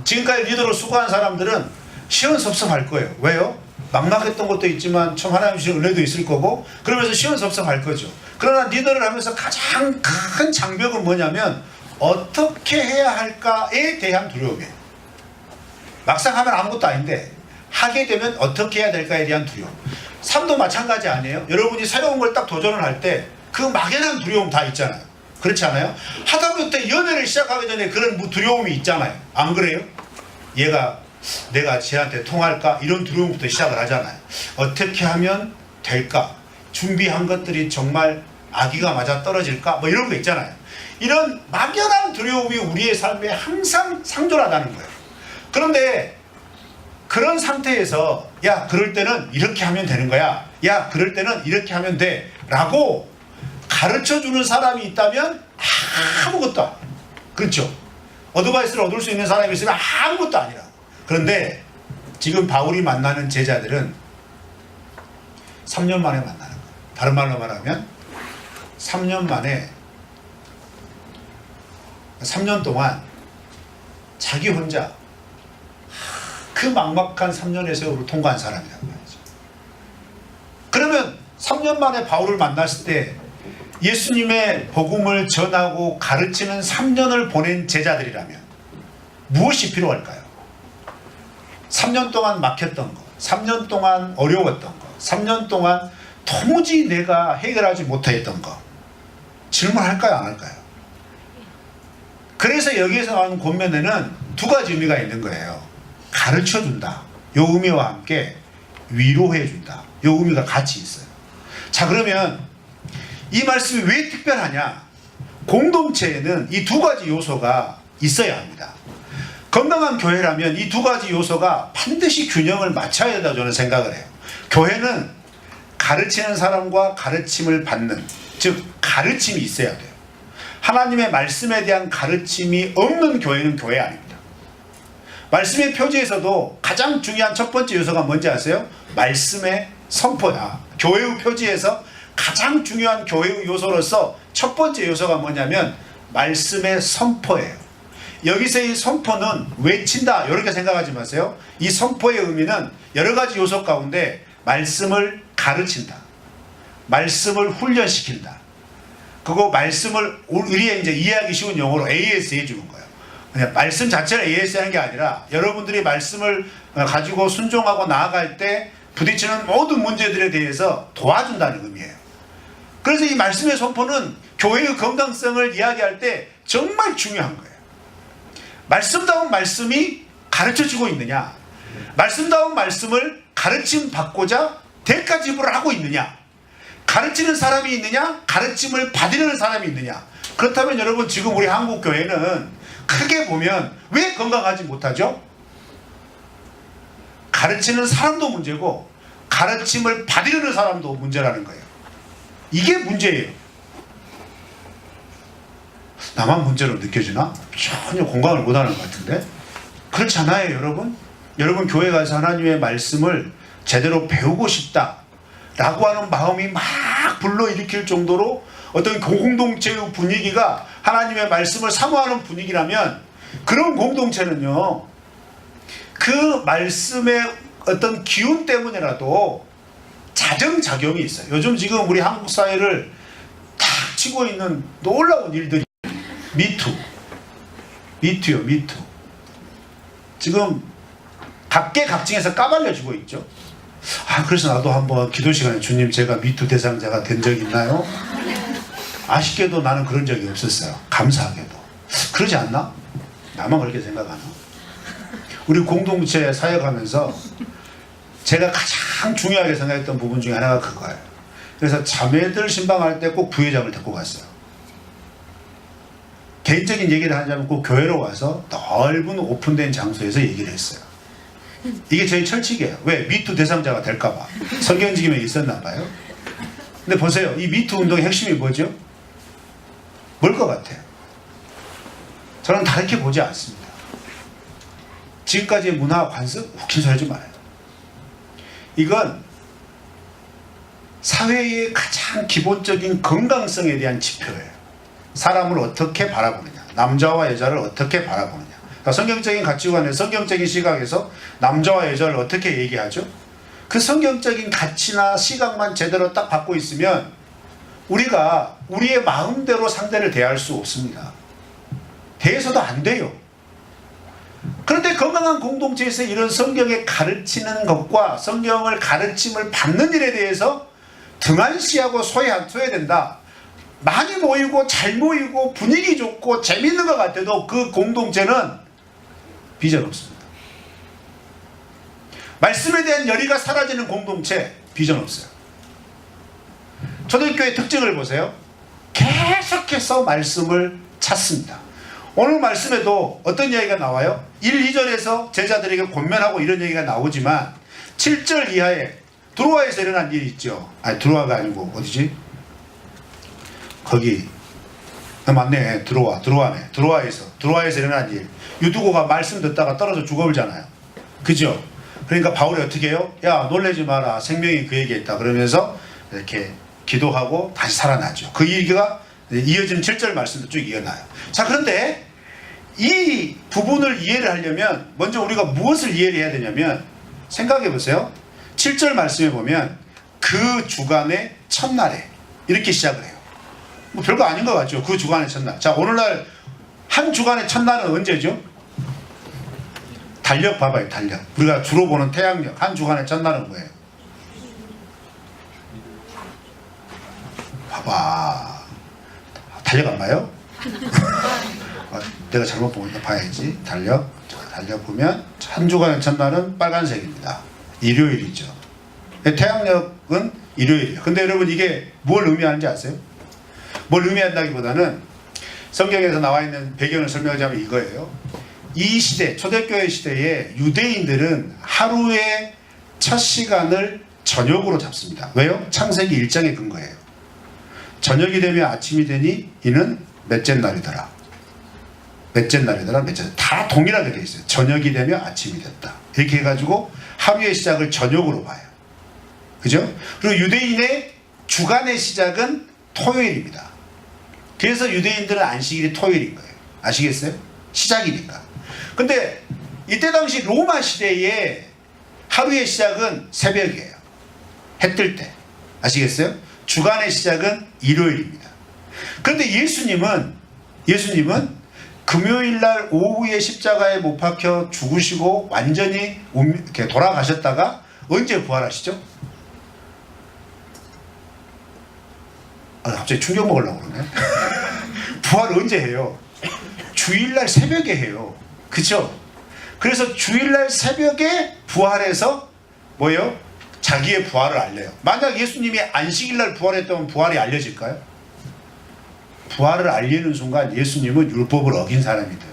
지금까지 리더로 수고한 사람들은 시원섭섭할 거예요. 왜요? 막막했던 것도 있지만 참 하나님 주신 은혜도 있을 거고, 그러면서 시원섭섭할 거죠. 그러나 리더를 하면서 가장 큰 장벽은 뭐냐면 어떻게 해야 할까에 대한 두려움이에요. 막상 하면 아무것도 아닌데 하게 되면 어떻게 해야 될까에 대한 두려움. 삶도 마찬가지 아니에요? 여러분이 새로운 걸 딱 도전을 할 때 그 막연한 두려움 다 있잖아요. 그렇지 않아요? 하다못해 연애를 시작하기 전에 그런 두려움이 있잖아요. 안 그래요? 내가 쟤한테 통할까? 이런 두려움부터 시작을 하잖아요. 어떻게 하면 될까? 준비한 것들이 정말 아기가 맞아 떨어질까? 뭐 이런 거 있잖아요. 이런 막연한 두려움이 우리의 삶에 항상 상존하다는 거예요. 그런데 그런 상태에서 야, 그럴 때는 이렇게 하면 되는 거야. 야, 그럴 때는 이렇게 하면 돼. 라고 가르쳐주는 사람이 있다면 아무것도 아니에요. 그렇죠? 어드바이스를 얻을 수 있는 사람이 있으면 아무것도 아니라. 그런데 지금 바울이 만나는 제자들은 3년 만에 만나는 거예요. 다른 말로 말하면 3년 만에 3년 동안 자기 혼자 그 막막한 3년의 세월을 통과한 사람이라는 거죠. 그러면 3년 만에 바울을 만났을 때 예수님의 복음을 전하고 가르치는 3년을 보낸 제자들이라면 무엇이 필요할까요? 3년 동안 막혔던 거, 3년 동안 어려웠던 거, 3년 동안 도무지 내가 해결하지 못했던 거, 질문할까요, 안 할까요? 그래서 여기에서 나오는 권면에는 두 가지 의미가 있는 거예요. 가르쳐준다, 요 의미와 함께 위로해준다, 요 의미가 같이 있어요. 자, 그러면 이 말씀이 왜 특별하냐? 공동체에는 이 두 가지 요소가 있어야 합니다. 건강한 교회라면 이 두 가지 요소가 반드시 균형을 맞춰야 된다고 저는 생각을 해요. 교회는 가르치는 사람과 가르침을 받는, 즉 가르침이 있어야 돼요. 하나님의 말씀에 대한 가르침이 없는 교회는 교회 아닙니다. 말씀의 표지에서도 가장 중요한 첫 번째 요소가 뭔지 아세요? 말씀의 선포야. 교회의 표지에서 가장 중요한 교회의 요소로서 첫 번째 요소가 뭐냐면 말씀의 선포예요. 여기서의 선포는 외친다 이렇게 생각하지 마세요. 이 선포의 의미는 여러 가지 요소 가운데 말씀을 가르친다, 말씀을 훈련시킨다, 그거 말씀을 우리의 이제 이해하기 쉬운 용어로 AS 해주는 거예요. 그냥 말씀 자체를 AS 하는 게 아니라 여러분들이 말씀을 가지고 순종하고 나아갈 때 부딪히는 모든 문제들에 대해서 도와준다는 의미예요. 그래서 이 말씀의 선포는 교회의 건강성을 이야기할 때 정말 중요한 거예요. 말씀다운 말씀이 가르쳐주고 있느냐, 말씀다운 말씀을 가르침 받고자 대가 지불을 하고 있느냐, 가르치는 사람이 있느냐, 가르침을 받으려는 사람이 있느냐. 그렇다면 여러분, 지금 우리 한국 교회는 크게 보면 왜 건강하지 못하죠? 가르치는 사람도 문제고 가르침을 받으려는 사람도 문제라는 거예요. 이게 문제예요. 나만 문제로 느껴지나? 전혀 공감을 못하는 것 같은데? 그렇지 않아요, 여러분? 여러분 교회 가서 하나님의 말씀을 제대로 배우고 싶다 라고 하는 마음이 막 불러일으킬 정도로 어떤 공동체의 분위기가 하나님의 말씀을 사모하는 분위기라면, 그런 공동체는요, 그 말씀의 어떤 기운 때문이라도 자정작용이 있어요. 요즘 지금 우리 한국 사회를 탁 치고 있는 놀라운 일들이 미투요, 미투. 지금 각계각층에서 까발려지고 있죠. 그래서 나도 한번 기도 시간에 주님, 제가 미투 대상자가 된 적이 있나요? 아쉽게도 나는 그런 적이 없었어요. 감사하게도. 그러지 않나? 나만 그렇게 생각하나? 우리 공동체 사역하면서 제가 가장 중요하게 생각했던 부분 중에 하나가 그거예요. 그래서 자매들 신방할 때 꼭 부회장을 데리고 갔어요. 개인적인 얘기를 하자면 꼭 교회로 와서 넓은 오픈된 장소에서 얘기를 했어요. 이게 저희 철칙이에요. 왜? 미투 대상자가 될까봐. 성경직임에 있었나 봐요. 근데 보세요. 이 미투 운동의 핵심이 뭐죠? 뭘 것 같아요? 저는 다르게 보지 않습니다. 지금까지의 문화 관습 웃긴 소리 하지 말아요. 이건 사회의 가장 기본적인 건강성에 대한 지표예요. 사람을 어떻게 바라보느냐, 남자와 여자를 어떻게 바라보느냐. 그러니까 성경적인 가치관에, 성경적인 시각에서 남자와 여자를 어떻게 얘기하죠? 그 성경적인 가치나 시각만 제대로 딱 받고 있으면 우리가 우리의 마음대로 상대를 대할 수 없습니다. 대해서도 안 돼요. 그런데 건강한 공동체에서 이런 성경에 가르치는 것과 성경을 가르침을 받는 일에 대해서 등한시하고 소외된다. 많이 모이고 잘 모이고 분위기 좋고 재밌는 것 같아도 그 공동체는 비전 없습니다. 말씀에 대한 열의가 사라지는 공동체, 비전 없어요. 초대교회 특징을 보세요. 계속해서 말씀을 찾습니다. 오늘 말씀에도 어떤 이야기가 나와요? 1, 2절에서 제자들에게 권면하고 이런 얘기가 나오지만 7절 이하에 드로아에서 일어난 일이 있죠. 드로아가 아니고 어디지? 거기 맞네. 드로아에서 일어난 일. 유두고가 말씀 듣다가 떨어져 죽어버리잖아요. 그죠? 그러니까 바울이 어떻게 해요? 야, 놀라지 마라. 생명이 그에게 있다. 그러면서 이렇게 기도하고 다시 살아나죠. 그 얘기가 이어지는 7절 말씀도 쭉 이어나요. 자, 그런데 이 부분을 이해를 하려면 먼저 우리가 무엇을 이해를 해야 되냐면, 생각해 보세요. 7절 말씀에 보면 그 주간의 첫날에 이렇게 시작을 해요. 뭐 별거 아닌 것 같죠? 그 주간의 첫날. 자, 오늘날 한 주간의 첫날은 언제죠? 달력 봐봐요. 달력. 우리가 주로 보는 태양력. 한 주간의 첫날은 뭐예요? 봐봐. 달력 안 봐요? 내가 잘못 보고 있나 봐야지. 달력 보면 한 주간의 첫날은 빨간색입니다. 일요일이죠. 태양력은 일요일이에요. 근데 여러분, 이게 뭘 의미하는지 아세요? 뭘 의미한다기보다는 성경에서 나와 있는 배경을 설명하자면 이거예요. 이 시대, 초대교회 시대에 유대인들은 하루의 첫 시간을 저녁으로 잡습니다. 왜요? 창세기 1장의 근거예요. 저녁이 되면 아침이 되니 이는 몇째 날이더라. 다 동일하게 되어 있어요. 저녁이 되면 아침이 됐다. 이렇게 해가지고 하루의 시작을 저녁으로 봐요. 그죠? 그리고 유대인의 주간의 시작은 토요일입니다. 그래서 유대인들은 안식일이 토요일인 거예요. 아시겠어요? 시작이니까. 근데 이때 당시 로마 시대에 하루의 시작은 새벽이에요. 해 뜰 때. 아시겠어요? 주간의 시작은 일요일입니다. 그런데 예수님은 금요일날 오후에 십자가에 못 박혀 죽으시고 완전히 이렇게 돌아가셨다가 언제 부활하시죠? 갑자기 충격 먹으려고 그러네. 부활 언제 해요? 주일날 새벽에 해요. 그쵸? 그래서 주일날 새벽에 부활해서 뭐예요? 자기의 부활을 알려요. 만약 예수님이 안식일날 부활했다면 부활이 알려질까요? 부활을 알리는 순간 예수님은 율법을 어긴 사람이 돼요.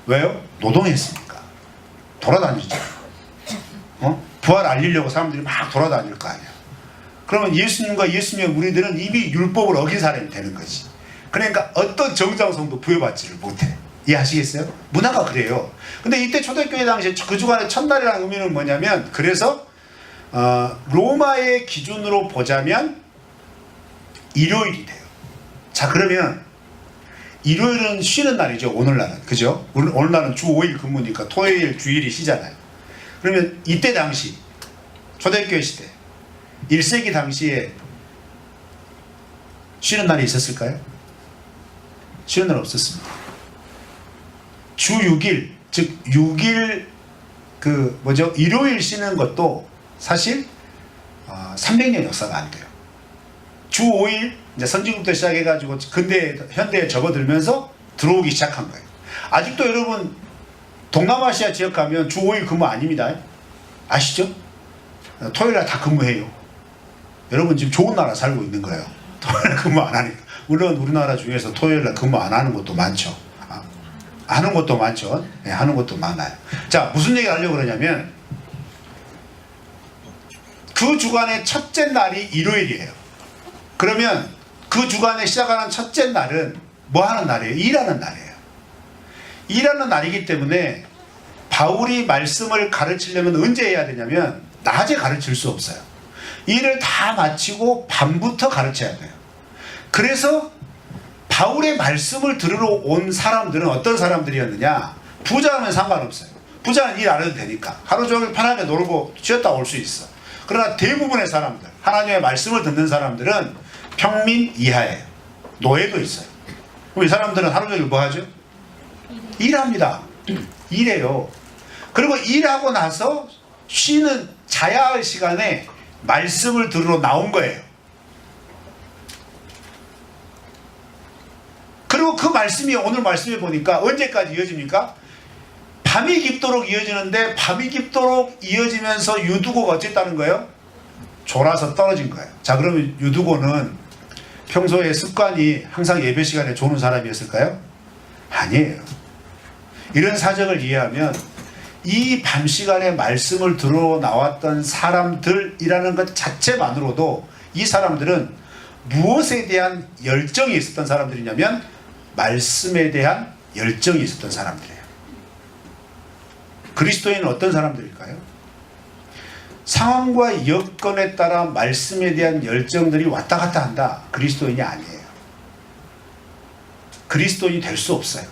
왜요? 노동했으니까. 돌아다니죠. 부활 알리려고 사람들이 막 돌아다닐 거 아니야. 그러면 예수님과 예수님의 무리들은 이미 율법을 어긴 사람이 되는 거지. 그러니까 어떤 정장성도 부여받지를 못해. 이해하시겠어요? 문화가 그래요. 근데 이때 초대교회 당시에 그 주간의 첫날이라는 의미는 뭐냐면, 그래서 로마의 기준으로 보자면 일요일이 돼요. 자, 그러면 일요일은 쉬는 날이죠. 오늘날은. 그죠? 오늘날은 주 5일 근무니까 토요일 주일이 쉬잖아요. 그러면 이때 당시 초대교회 시대 1세기 당시에 쉬는 날이 있었을까요? 쉬는 날 없었습니다. 주 6일, 즉 6일 일요일 쉬는 것도 사실 300년 역사가 안 돼요. 주 5일 이제 선진국부터 시작해가지고 근대 현대에 접어들면서 들어오기 시작한 거예요. 아직도 여러분 동남아시아 지역 가면 주 5일 근무 아닙니다. 아시죠? 토요일날 다 근무해요. 여러분 지금 좋은 나라 살고 있는 거예요. 토요일날 근무 안 하니까. 물론 우리나라 중에서 토요일날 근무 안 하는 곳도 많죠. 하는 것도 많죠. 네, 하는 것도 많아요. 자, 무슨 얘기 하려고 그러냐면 그 주간의 첫째 날이 일요일이에요. 그러면 그 주간에 시작하는 첫째 날은 뭐 하는 날이에요? 일하는 날이에요. 일하는 날이기 때문에 바울이 말씀을 가르치려면 언제 해야 되냐면 낮에 가르칠 수 없어요. 일을 다 마치고 밤부터 가르쳐야 돼요. 그래서 바울의 말씀을 들으러 온 사람들은 어떤 사람들이었느냐? 부자면 상관없어요. 부자는 일 안 해도 되니까 하루 종일 편하게 놀고 쉬었다 올 수 있어. 그러나 대부분의 사람들, 하나님의 말씀을 듣는 사람들은 평민 이하예요. 노예도 있어요. 그럼 이 사람들은 하루 종일 뭐 하죠? 일합니다. 일해요. 그리고 일하고 나서 쉬는 자야 할 시간에 말씀을 들으러 나온 거예요. 그리고 그 말씀이 오늘 말씀해 보니까 언제까지 이어집니까? 밤이 깊도록 이어지는데 밤이 깊도록 이어지면서 유두고가 어쨌다는 거예요? 졸아서 떨어진 거예요. 자, 그러면 유두고는 평소에 습관이 항상 예배 시간에 조는 사람이었을까요? 아니에요. 이런 사정을 이해하면 이 밤 시간에 말씀을 들어 나왔던 사람들이라는 것 자체만으로도 이 사람들은 무엇에 대한 열정이 있었던 사람들이냐면 말씀에 대한 열정이 있었던 사람들이에요. 그리스도인은 어떤 사람들일까요? 상황과 여건에 따라 말씀에 대한 열정들이 왔다 갔다 한다. 그리스도인이 아니에요. 그리스도인이 될 수 없어요.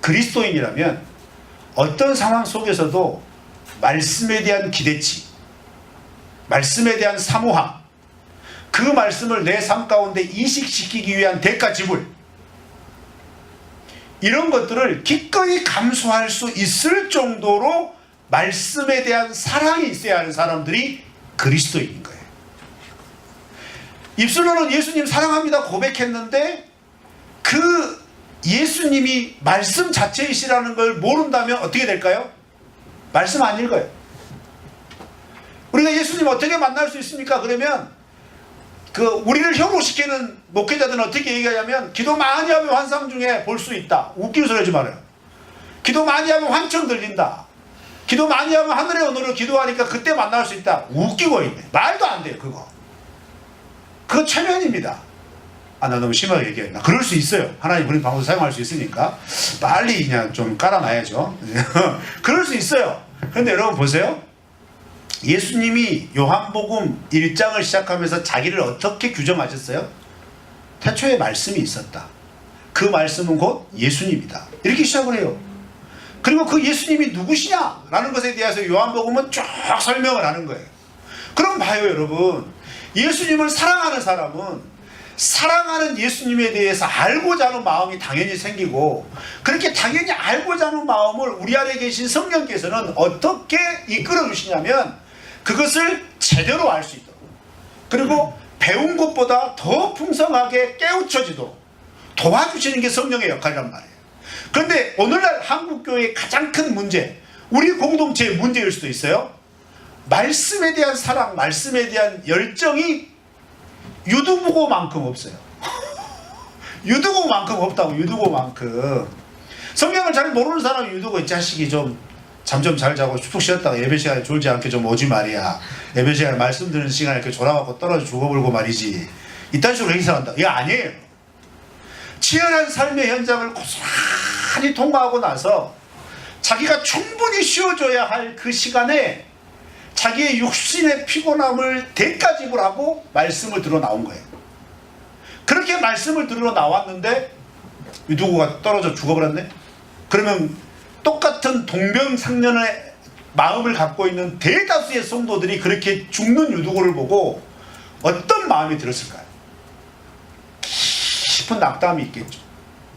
그리스도인이라면 어떤 상황 속에서도 말씀에 대한 기대치, 말씀에 대한 사모함, 그 말씀을 내 삶 가운데 이식시키기 위한 대가 지불, 이런 것들을 기꺼이 감수할 수 있을 정도로 말씀에 대한 사랑이 있어야 하는 사람들이 그리스도인인 거예요. 입술로는 예수님 사랑합니다 고백했는데 그 예수님이 말씀 자체이시라는 걸 모른다면 어떻게 될까요? 말씀 안 읽어요. 우리가 예수님 어떻게 만날 수 있습니까? 그러면 우리를 혐오시키는 목회자들은 어떻게 얘기하냐면 기도 많이 하면 환상 중에 볼 수 있다. 웃기는 소리 하지 말아요. 기도 많이 하면 환청 들린다. 기도 많이 하면 하늘의 언어로 기도하니까 그때 만날 수 있다. 웃기고 있네. 말도 안 돼요. 그거 최면입니다. 나 너무 심하게 얘기했나? 그럴 수 있어요. 하나님 그런 방법을 사용할 수 있으니까 빨리 그냥 좀 깔아놔야죠. 그럴 수 있어요. 그런데 여러분 보세요. 예수님이 요한복음 1장을 시작하면서 자기를 어떻게 규정하셨어요? 태초에 말씀이 있었다. 그 말씀은 곧 예수님이다. 이렇게 시작을 해요. 그리고 그 예수님이 누구시냐라는 것에 대해서 요한복음은 쭉 설명을 하는 거예요. 그럼 봐요 여러분. 예수님을 사랑하는 사람은 사랑하는 예수님에 대해서 알고자 하는 마음이 당연히 생기고, 그렇게 당연히 알고자 하는 마음을 우리 안에 계신 성령께서는 어떻게 이끌어 주시냐면 그것을 제대로 알 수 있도록, 그리고 배운 것보다 더 풍성하게 깨우쳐지도록 도와주시는 게 성령의 역할이란 말이에요. 그런데 오늘날 한국교회의 가장 큰 문제, 우리 공동체의 문제일 수도 있어요. 말씀에 대한 사랑, 말씀에 대한 열정이 유두고만큼 없어요. 유두고만큼 없다고. 유두고만큼. 성경을 잘 모르는 사람이 유두고, 이 자식이 좀 잠 좀 잘 자고 푹 쉬었다가 예배 시간에 졸지 않게 좀 오지 말이야. 예배 시간에 말씀 듣는 시간에 이렇게 졸아갖고 떨어져 죽어버리고 말이지. 이딴 식으로 행사한다. 이거 아니에요. 치열한 삶의 현장을 고스란히 통과하고 나서 자기가 충분히 쉬어줘야 할 그 시간에 자기의 육신의 피곤함을 대가집을 하고 말씀을 들어 나온 거예요. 그렇게 말씀을 들어 나왔는데 유두고가 떨어져 죽어버렸네. 그러면 똑같은 동병상련의 마음을 갖고 있는 대다수의 성도들이 그렇게 죽는 유두고를 보고 어떤 마음이 들었을까요? 깊은 낙담이 있겠죠.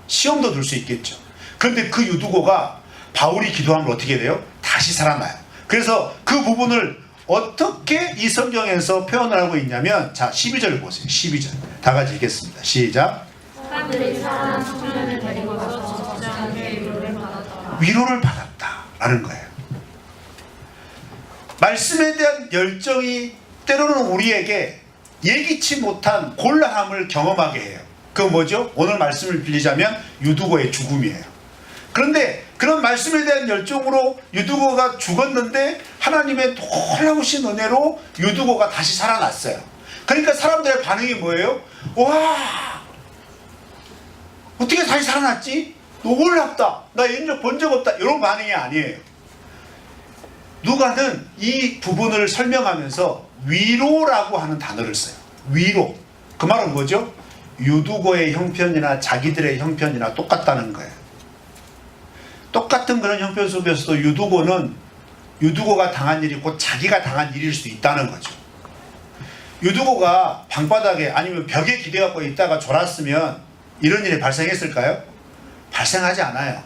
시험도 들 수 있겠죠. 그런데 그 유두고가 바울이 기도하면 어떻게 돼요? 다시 살아나요. 그래서 그 부분을 어떻게 이 성경에서 표현을 하고 있냐면, 자 12절 보세요. 12절 다 같이 읽겠습니다. 시작. 사람들이 살아난 청년을 데리고 와서 적지 않게 위로를 받았다. 위로를 받았다라는 거예요. 말씀에 대한 열정이 때로는 우리에게 예기치 못한 곤란함을 경험하게 해요. 그거 뭐죠? 오늘 말씀을 빌리자면 유두고의 죽음이에요. 그런데 그런 말씀에 대한 열정으로 유두고가 죽었는데 하나님의 놀라우신 은혜로 유두고가 다시 살아났어요. 그러니까 사람들의 반응이 뭐예요? 와, 어떻게 다시 살아났지? 놀랍다. 나 옛적 본 적 없다. 이런 반응이 아니에요. 누가는 이 부분을 설명하면서 위로라고 하는 단어를 써요. 위로. 그 말은 뭐죠? 유두고의 형편이나 자기들의 형편이나 똑같다는 거예요. 똑같은 그런 형편 속에서도 유두고가 당한 일이 곧 자기가 당한 일일 수 있다는 거죠. 유두고가 방바닥에 아니면 벽에 기대갖고 있다가 졸았으면 이런 일이 발생했을까요? 발생하지 않아요.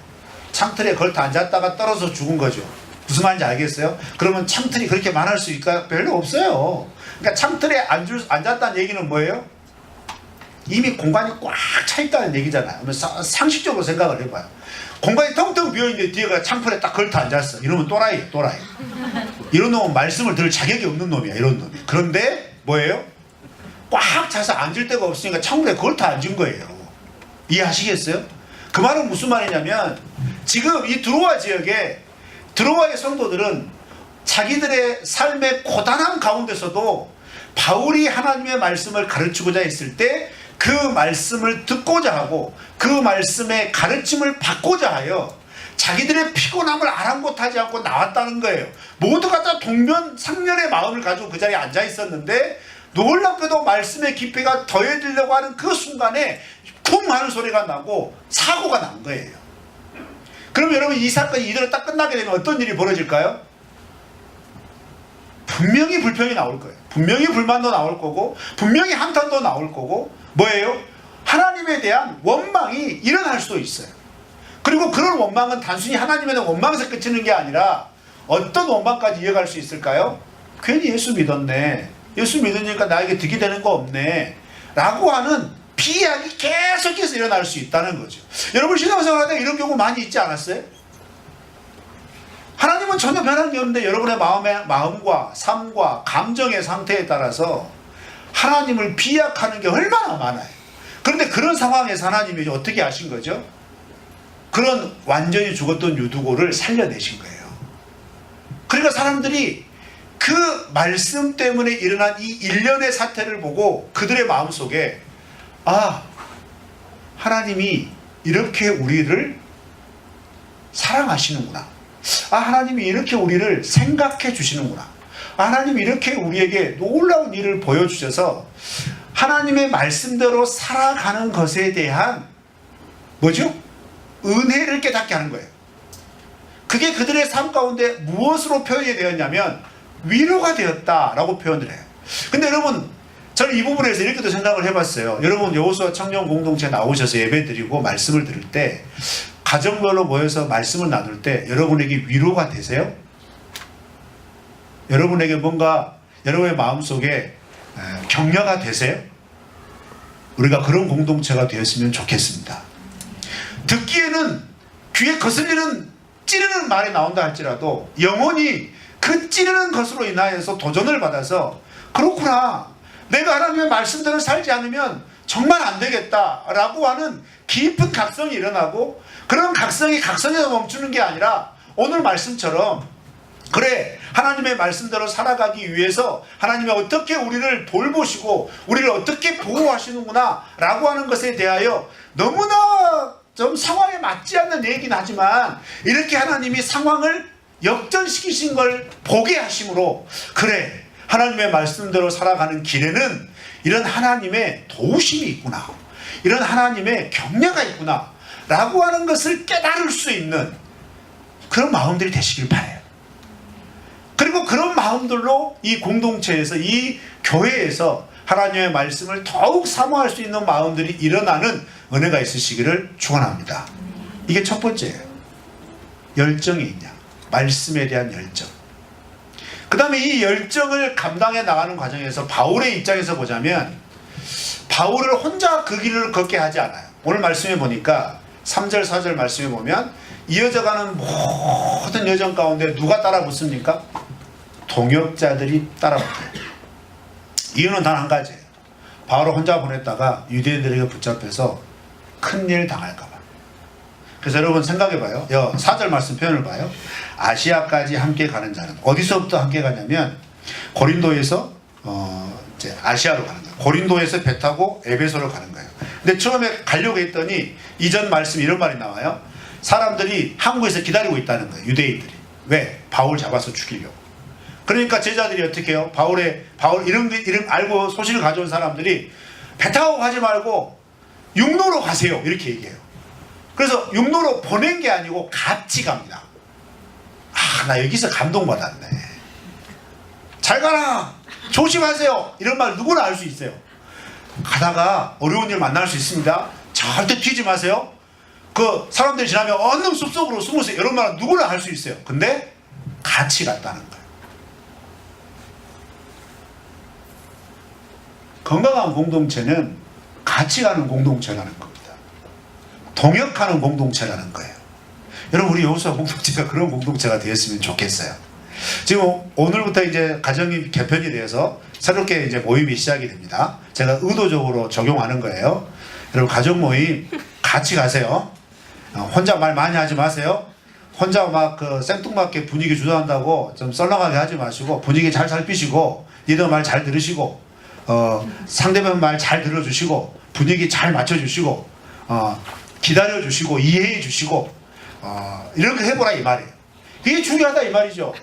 창틀에 걸터 앉았다가 떨어져 죽은 거죠. 무슨 말인지 알겠어요? 그러면 창틀이 그렇게 많을 수 있을까요? 별로 없어요. 그러니까 창틀에 앉았다는 얘기는 뭐예요? 이미 공간이 꽉 차 있다는 얘기잖아요. 상식적으로 생각을 해봐요. 공간이 텅텅 비어있는데 뒤에가 창틀에 딱 걸터 앉았어. 이러면 또라이예요, 또라이. 이런 놈은 말씀을 들을 자격이 없는 놈이야, 이런 놈이. 그런데 뭐예요? 꽉 차서 앉을 데가 없으니까 창문에 걸터 앉은 거예요. 이해하시겠어요? 그 말은 무슨 말이냐면, 지금 이 드로아 지역에 드로아의 성도들은 자기들의 삶의 고단함 가운데서도 바울이 하나님의 말씀을 가르치고자 했을 때 그 말씀을 듣고자 하고 그 말씀의 가르침을 받고자 하여 자기들의 피곤함을 아랑곳하지 않고 나왔다는 거예요. 모두가 다 동면상련의 마음을 가지고 그 자리에 앉아 있었는데 놀랍게도 말씀의 깊이가 더해지려고 하는 그 순간에 쿵 하는 소리가 나고 사고가 난 거예요. 그럼 여러분, 이 사건이 이대로 딱 끝나게 되면 어떤 일이 벌어질까요? 분명히 불평이 나올 거예요. 분명히 불만도 나올 거고 분명히 한탄도 나올 거고, 뭐예요? 하나님에 대한 원망이 일어날 수도 있어요. 그리고 그런 원망은 단순히 하나님에 대한 원망에서 그치는 게 아니라 어떤 원망까지 이어갈 수 있을까요? 괜히 예수 믿었네, 예수 믿으니까 나에게 득이 되는 거 없네 라고 하는 비약이 계속해서 일어날 수 있다는 거죠. 여러분, 신앙생활 할 때 이런 경우 많이 있지 않았어요? 하나님은 전혀 변한 게 없는데 여러분의 마음과 삶과 감정의 상태에 따라서 하나님을 비약하는 게 얼마나 많아요. 그런데 그런 상황에서 하나님이 어떻게 하신 거죠? 그런 완전히 죽었던 유두고를 살려내신 거예요. 그러니까 사람들이 그 말씀 때문에 일어난 이 일련의 사태를 보고 그들의 마음속에, 아, 하나님이 이렇게 우리를 사랑하시는구나. 아, 하나님이 이렇게 우리를 생각해 주시는구나. 하나님이 이렇게 우리에게 놀라운 일을 보여주셔서 하나님의 말씀대로 살아가는 것에 대한 뭐죠? 은혜를 깨닫게 하는 거예요. 그게 그들의 삶 가운데 무엇으로 표현이 되었냐면 위로가 되었다라고 표현을 해요. 근데 여러분, 저는 이 부분에서 이렇게도 생각을 해봤어요. 여러분, 여호수아 청년 공동체 나오셔서 예배드리고 말씀을 들을 때, 가정별로 모여서 말씀을 나눌 때 여러분에게 위로가 되세요? 여러분에게 뭔가 여러분의 마음속에 격려가 되세요? 우리가 그런 공동체가 되었으면 좋겠습니다. 듣기에는 귀에 거슬리는 찌르는 말이 나온다 할지라도 영혼이 그 찌르는 것으로 인하여서 도전을 받아서, 그렇구나, 내가 하나님의 말씀대로 살지 않으면 정말 안 되겠다라고 하는 깊은 각성이 일어나고, 그런 각성에서 멈추는 게 아니라 오늘 말씀처럼, 그래, 하나님의 말씀대로 살아가기 위해서 하나님이 어떻게 우리를 돌보시고 우리를 어떻게 보호하시는구나 라고 하는 것에 대하여 너무나 좀 상황에 맞지 않는 얘기긴 하지만, 이렇게 하나님이 상황을 역전시키신 걸 보게 하심으로, 그래, 하나님의 말씀대로 살아가는 길에는 이런 하나님의 도우심이 있구나, 이런 하나님의 격려가 있구나 라고 하는 것을 깨달을 수 있는 그런 마음들이 되시길 바라요. 그리고 그런 마음들로 이 공동체에서, 이 교회에서 하나님의 말씀을 더욱 사모할 수 있는 마음들이 일어나는 은혜가 있으시기를 축원합니다. 이게 첫 번째예요. 열정이 있냐, 말씀에 대한 열정. 그 다음에 이 열정을 감당해 나가는 과정에서 바울의 입장에서 보자면, 바울을 혼자 그 길을 걷게 하지 않아요. 오늘 말씀에 보니까 3절 4절 말씀에 보면 이어져가는 모든 여정 가운데 누가 따라 붙습니까? 동역자들이 따라 붙어요. 이유는 단 한 가지예요. 바울을 혼자 보냈다가 유대인들에게 붙잡혀서 큰일 당할까 봐. 그래서 여러분 생각해봐요. 4절 말씀 표현을 봐요. 아시아까지 함께 가는 자는, 어디서부터 함께 가냐면 고린도에서 이제 아시아로 가는 거예요. 고린도에서 배 타고 에베소로 가는 거예요. 근데 처음에 가려고 했더니 이전 말씀 이런 말이 나와요. 사람들이 항구에서 기다리고 있다는 거예요. 유대인들이. 왜? 바울 잡아서 죽이려고. 그러니까 제자들이 어떻게 해요? 바울 이름 알고 소식을 가져온 사람들이 배 타고 가지 말고 육로로 가세요, 이렇게 얘기해요. 그래서 육로로 보낸 게 아니고 같이 갑니다. 나 여기서 감동받았네. 잘 가라, 조심하세요, 이런 말 누구나 알 수 있어요. 가다가 어려운 일 만날 수 있습니다. 절대 튀지 마세요. 그 사람들이 지나면 얼른 숲속으로 숨으세요, 이런 말은 누구나 할 수 있어요. 근데 같이 갔다는 거예요. 건강한 공동체는 같이 가는 공동체라는 겁니다. 동역하는 공동체라는 거예요. 여러분, 우리 여호수아 공동체가 그런 공동체가 되었으면 좋겠어요. 지금 오늘부터 이제 가정이 개편이 되어서 새롭게 이제 모임이 시작이 됩니다. 제가 의도적으로 적용하는 거예요. 여러분, 가정 모임 같이 가세요. 혼자 말 많이 하지 마세요. 혼자 막 생뚱맞게 분위기 주도한다고 좀 썰렁하게 하지 마시고, 분위기 잘 살피시고, 리더 말 잘 들으시고, 상대방 말 잘 들어주시고, 분위기 잘 맞춰주시고, 기다려주시고, 이해해주시고, 이렇게 해보라 이 말이에요. 이게 중요하다 이 말이죠.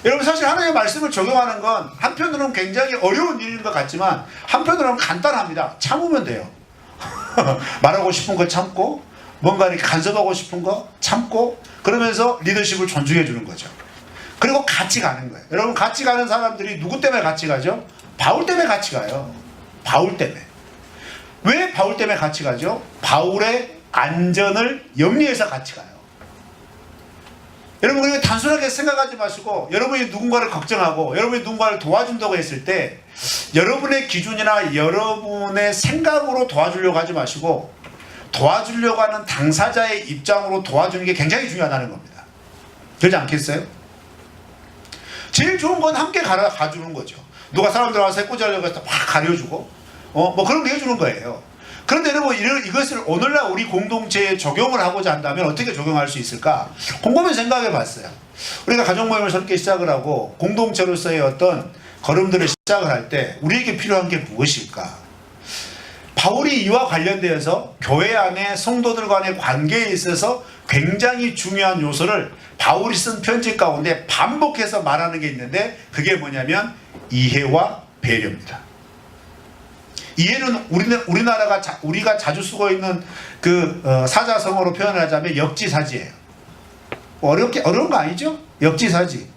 여러분, 사실 하나님의 말씀을 적용하는 건 한편으로는 굉장히 어려운 일인 것 같지만 한편으로는 간단합니다. 참으면 돼요. 말하고 싶은 거 참고, 뭔가 이렇게 간섭하고 싶은 거 참고, 그러면서 리더십을 존중해 주는 거죠. 그리고 같이 가는 거예요. 여러분, 같이 가는 사람들이 누구 때문에 같이 가죠? 바울 때문에 같이 가요. 바울 때문에. 왜 바울 때문에 같이 가죠? 바울의 안전을 염려해서 같이 가요. 여러분, 그렇게 단순하게 생각하지 마시고, 여러분이 누군가를 걱정하고 여러분이 누군가를 도와준다고 했을 때 여러분의 기준이나 여러분의 생각으로 도와주려고 하지 마시고, 도와주려고 하는 당사자의 입장으로 도와주는 게 굉장히 중요하다는 겁니다. 그렇지 않겠어요? 제일 좋은 건 함께 가주는 거죠. 누가 사람들 와서 해코지하려고 해서 막 가려주고 뭐 그런 거 해주는 거예요. 그런데 여러분, 이것을 오늘날 우리 공동체에 적용을 하고자 한다면 어떻게 적용할 수 있을까? 곰곰이 생각해 봤어요. 우리가 가족 모임을 새롭게 시작을 하고 공동체로서의 어떤 걸음들을 시작을 할 때 우리에게 필요한 게 무엇일까? 바울이 이와 관련되어서 교회 안에 성도들 간의 관계에 있어서 굉장히 중요한 요소를 바울이 쓴 편지 가운데 반복해서 말하는 게 있는데, 그게 뭐냐면 이해와 배려입니다. 이해는 우리가 자주 쓰고 있는 그 사자성어로 표현하자면 역지사지예요. 어려운 거 아니죠? 역지사지.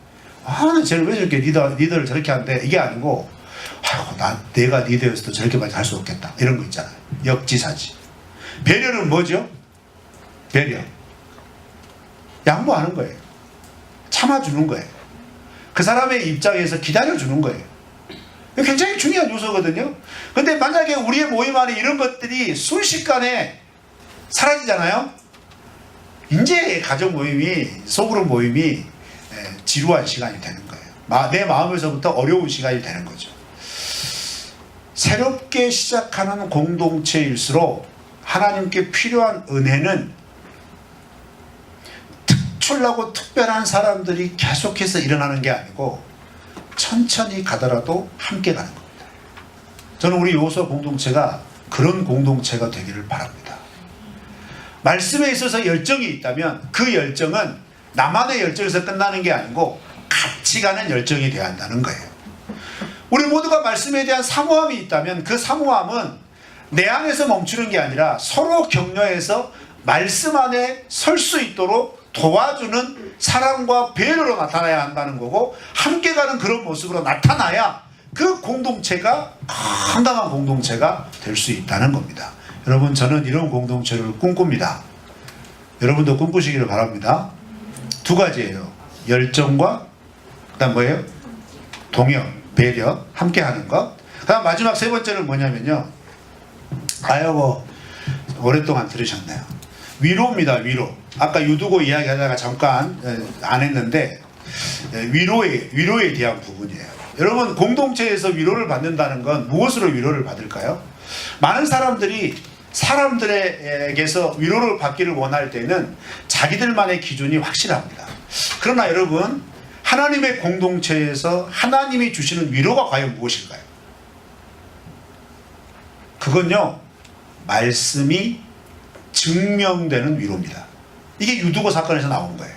쟤를 왜 저렇게 리더를 저렇게 하는데, 이게 아니고, 내가 리더였어도 저렇게밖에 할 수 없겠다, 이런 거 있잖아요. 역지사지. 배려는 뭐죠? 배려. 양보하는 거예요. 참아주는 거예요. 그 사람의 입장에서 기다려주는 거예요. 굉장히 중요한 요소거든요. 근데 만약에 우리의 모임 안에 이런 것들이 순식간에 사라지잖아요. 이제 가족 모임이, 소그룹 모임이 지루한 시간이 되는 거예요. 내 마음에서부터 어려운 시간이 되는 거죠. 새롭게 시작하는 공동체일수록 하나님께 필요한 은혜는 특출나고 특별한 사람들이 계속해서 일어나는 게 아니고 천천히 가더라도 함께 가는 겁니다. 저는 우리 여호수아 공동체가 그런 공동체가 되기를 바랍니다. 말씀에 있어서 열정이 있다면 그 열정은 나만의 열정에서 끝나는 게 아니고 같이 가는 열정이 되어야 한다는 거예요. 우리 모두가 말씀에 대한 사모함이 있다면 그 사모함은 내 안에서 멈추는 게 아니라 서로 격려해서 말씀 안에 설 수 있도록 도와주는 사랑과 배려로 나타나야 한다는 거고, 함께 가는 그런 모습으로 나타나야 그 공동체가 건강한 공동체가 될 수 있다는 겁니다. 여러분, 저는 이런 공동체를 꿈꿉니다. 여러분도 꿈꾸시기를 바랍니다. 두 가지예요. 열정과 그다음 뭐예요? 동역, 배려, 함께 하는 것. 그다음 마지막 세 번째는 뭐냐면요. 아이고, 오랫동안 들으셨네요. 위로입니다. 위로. 아까 유두고 이야기하다가 잠깐 안 했는데 위로에 대한 부분이에요. 여러분, 공동체에서 위로를 받는다는 건 무엇으로 위로를 받을까요? 많은 사람들이 사람들에게서 위로를 받기를 원할 때는 자기들만의 기준이 확실합니다. 그러나 여러분, 하나님의 공동체에서 하나님이 주시는 위로가 과연 무엇일까요? 그건요, 말씀이 증명되는 위로입니다. 이게 유두고 사건에서 나온 거예요.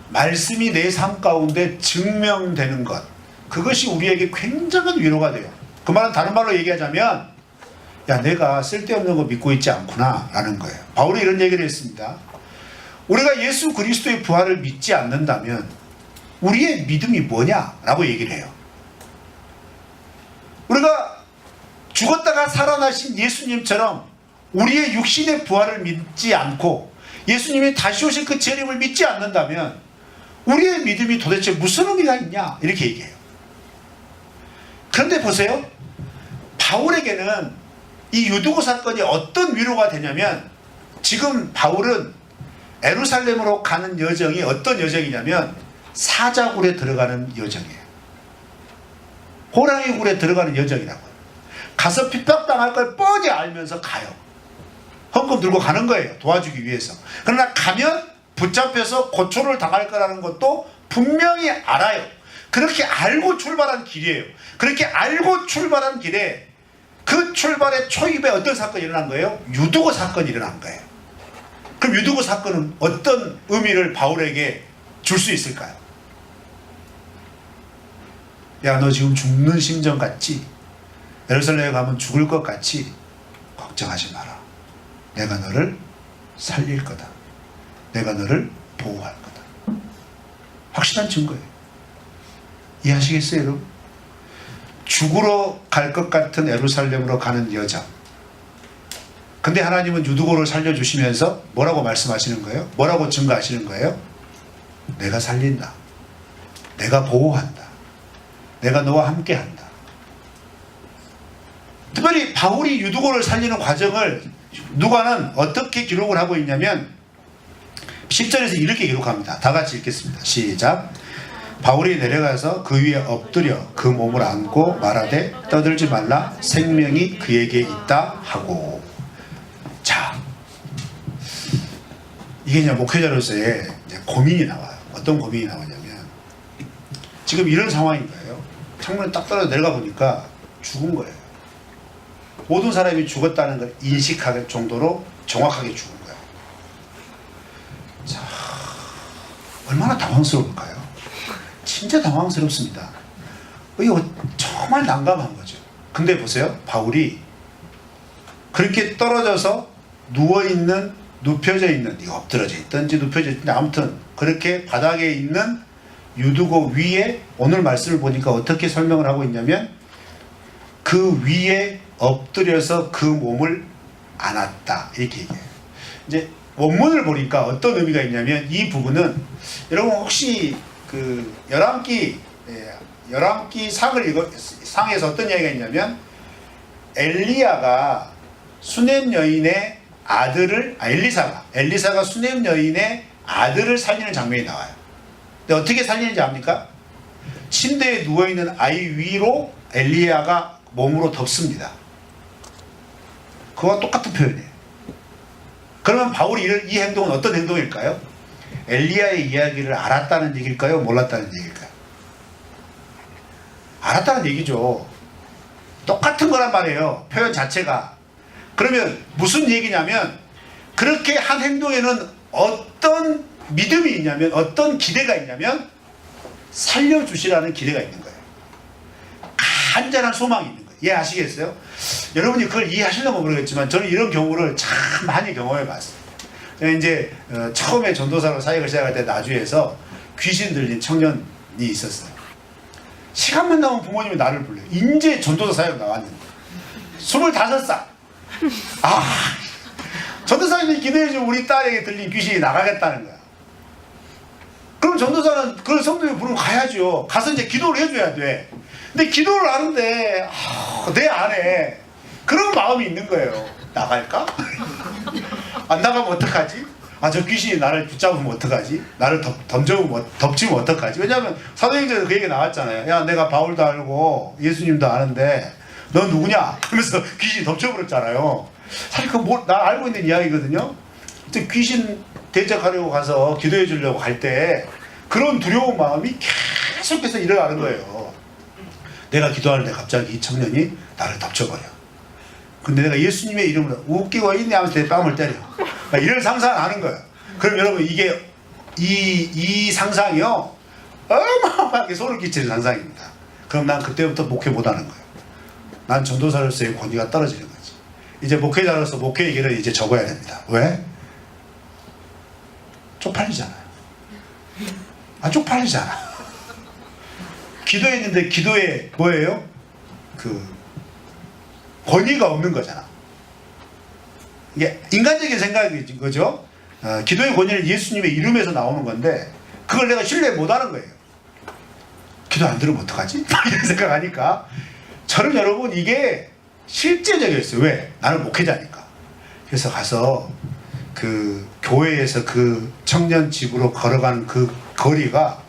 말씀이 내 삶 가운데 증명되는 것, 그것이 우리에게 굉장한 위로가 돼요. 그 말은 다른 말로 얘기하자면, 야, 내가 쓸데없는 거 믿고 있지 않구나 라는 거예요. 바울이 이런 얘기를 했습니다. 우리가 예수 그리스도의 부활을 믿지 않는다면 우리의 믿음이 뭐냐 라고 얘기를 해요. 우리가 죽었다가 살아나신 예수님처럼 우리의 육신의 부활을 믿지 않고 예수님이 다시 오실 그 재림을 믿지 않는다면 우리의 믿음이 도대체 무슨 의미가 있냐, 이렇게 얘기해요. 그런데 보세요, 바울에게는 이 유두고 사건이 어떤 위로가 되냐면, 지금 바울은 예루살렘으로 가는 여정이 어떤 여정이냐면 사자굴에 들어가는 여정이에요. 호랑이 굴에 들어가는 여정이라고요. 가서 핍박당할 걸 뻔히 알면서 가요. 헌금 들고 가는 거예요. 도와주기 위해서. 그러나 가면 붙잡혀서 고초를 당할 거라는 것도 분명히 알아요. 그렇게 알고 출발한 길이에요. 그렇게 알고 출발한 길에 그 출발의 초입에 어떤 사건이 일어난 거예요? 유두고 사건이 일어난 거예요. 그럼 유두고 사건은 어떤 의미를 바울에게 줄 수 있을까요? 야, 너 지금 죽는 심정 같지? 예루살렘에 가면 죽을 것 같지? 걱정하지 마라. 내가 너를 살릴 거다. 내가 너를 보호할 거다. 확실한 증거예요. 이해하시겠어요, 여러분? 죽으러 갈 것 같은 예루살렘으로 가는 여자. 근데 하나님은 유두고를 살려주시면서 뭐라고 말씀하시는 거예요? 뭐라고 증거하시는 거예요? 내가 살린다. 내가 보호한다. 내가 너와 함께한다. 특별히 바울이 유두고를 살리는 과정을 누가는 어떻게 기록을 하고 있냐면 10절에서 이렇게 기록합니다. 다 같이 읽겠습니다. 시작. 바울이 내려가서 그 위에 엎드려 그 몸을 안고 말하되 떠들지 말라, 생명이 그에게 있다 하고. 자, 이게 이제 목회자로서의 이제 고민이 나와요. 어떤 고민이 나오냐면, 지금 이런 상황인 거예요. 창문에 딱 떨어져 내려가 보니까 죽은 거예요. 모든 사람이 죽었다는 걸 인식할 정도로 정확하게 죽은 거예요. 자, 얼마나 당황스러울까요? 진짜 당황스럽습니다. 이거 정말 난감한 거죠. 근데 보세요, 바울이 그렇게 떨어져서 누워있는, 눕혀져 있는, 이거 엎드려져 있든지 눕혀져 있든지 아무튼 그렇게 바닥에 있는 유두고 위에, 오늘 말씀을 보니까 어떻게 설명을 하고 있냐면, 그 위에 엎드려서 그 몸을 안았다, 이렇게 얘기해요. 이제 원문을 보니까 어떤 의미가 있냐면, 이 부분은 여러분 혹시 그 열왕기 상에서 어떤 이야기가 있냐면, 엘리야가 수넴 여인의 아들을, 엘리사가 수넴 여인의 아들을 살리는 장면이 나와요. 근데 어떻게 살리는지 압니까? 침대에 누워있는 아이 위로 엘리야가 몸으로 덮습니다. 그와 똑같은 표현이에요. 그러면 바울이 이 행동은 어떤 행동일까요? 엘리야의 이야기를 알았다는 얘기일까요? 몰랐다는 얘기일까요? 알았다는 얘기죠. 똑같은 거란 말이에요, 표현 자체가. 그러면 무슨 얘기냐면, 그렇게 한 행동에는 어떤 믿음이 있냐면, 어떤 기대가 있냐면 살려주시라는 기대가 있는 거예요. 간절한 소망이 있는 거예요. 이해하시겠어요? 여러분이 그걸 이해하시려면 모르겠지만 저는 이런 경우를 참 많이 경험해 봤어요. 제가 이제 처음에 전도사로 사역을 시작할 때 나주에서 귀신 들린 청년이 있었어요. 시간만 나면 부모님이 나를 불러요. 이제 전도사 사역 나왔는데 25살. 전도사님이 기도해주면 우리 딸에게 들린 귀신이 나가겠다는 거야. 그럼 전도사는 그걸 성도에 부르면 가야죠. 가서 이제 기도를 해줘야 돼. 근데 기도를 하는데 내 안에 그런 마음이 있는 거예요. 나갈까? 안 나가면 어떡하지? 저 귀신이 나를 붙잡으면 어떡하지? 나를 덮치면 어떡하지? 왜냐하면 사도행전에서 그 얘기 나왔잖아요. 야, 내가 바울도 알고 예수님도 아는데 넌 누구냐? 하면서 귀신이 덮쳐버렸잖아요. 사실 나 알고 있는 이야기거든요. 그때 귀신 대적하려고 가서 기도해 주려고 갈 때 그런 두려운 마음이 계속해서 일어나는 거예요. 내가 기도하는데 갑자기 이 청년이 나를 덮쳐버려. 근데 내가 예수님의 이름으로 웃기고 있네 하면서 내 뺨을 때려. 이런 상상을 하는 거예요. 그럼 여러분 이게 이 상상이요 어마어마하게 소름 끼치는 상상입니다. 그럼 난 그때부터 목회 못하는 거예요. 난 전도사로서의 권위가 떨어지는 거지. 이제 목회자로서 목회 얘기를 이제 적어야 됩니다. 왜? 쪽팔리잖아요. 쪽팔리잖아. 기도했는데 기도에 뭐예요? 권위가 없는 거잖아. 이게 인간적인 생각인 거죠. 기도의 권위는 예수님의 이름에서 나오는 건데 그걸 내가 신뢰 못하는 거예요. 기도 안 들으면 어떡하지? 이런 생각하니까 저는 여러분 이게 실제적이었어요. 왜? 나는 목회자니까. 그래서 가서 그 교회에서 그 청년 집으로 걸어가는 그 거리가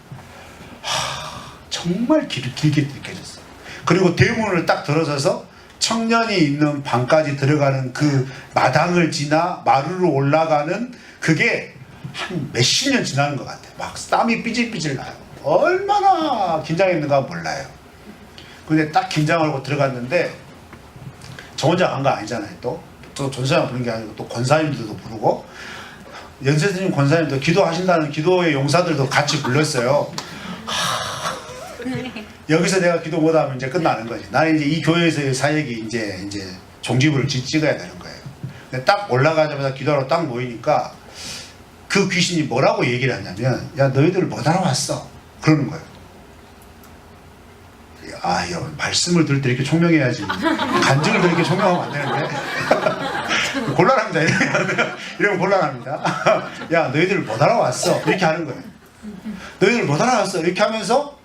정말 길게 느껴졌어요. 그리고 대문을 딱 들어서서 청년이 있는 방까지 들어가는 그 마당을 지나 마루로 올라가는 그게 한 몇십 년 지나는 것 같아요. 막 땀이 삐질삐질 나요. 얼마나 긴장했는가 몰라요. 근데 딱 긴장하고 들어갔는데 저 혼자 간 거 아니잖아요. 또 전사님 부른 게 아니고 또 권사님들도 부르고 연세스님 권사님도 기도하신다는 기도의 용사들도 같이 불렀어요. 여기서 내가 기도 못하면 이제 끝나는 거지. 나는 이제 이 교회에서의 사역이 이제 종지부를 찍어야 되는 거예요. 근데 딱 올라가자마자 기도하러 딱 모이니까 그 귀신이 뭐라고 얘기를 하냐면 야 너희들 못 알아왔어 그러는 거예요. 여러분 말씀을 들을 때 이렇게 총명해야지 간증을 들을 때 이렇게 총명하면 안 되는데 곤란합니다. 이러면 곤란합니다. 야 너희들 못 알아왔어 이렇게 하는 거예요. 너희들 못 알아왔어 이렇게 하면서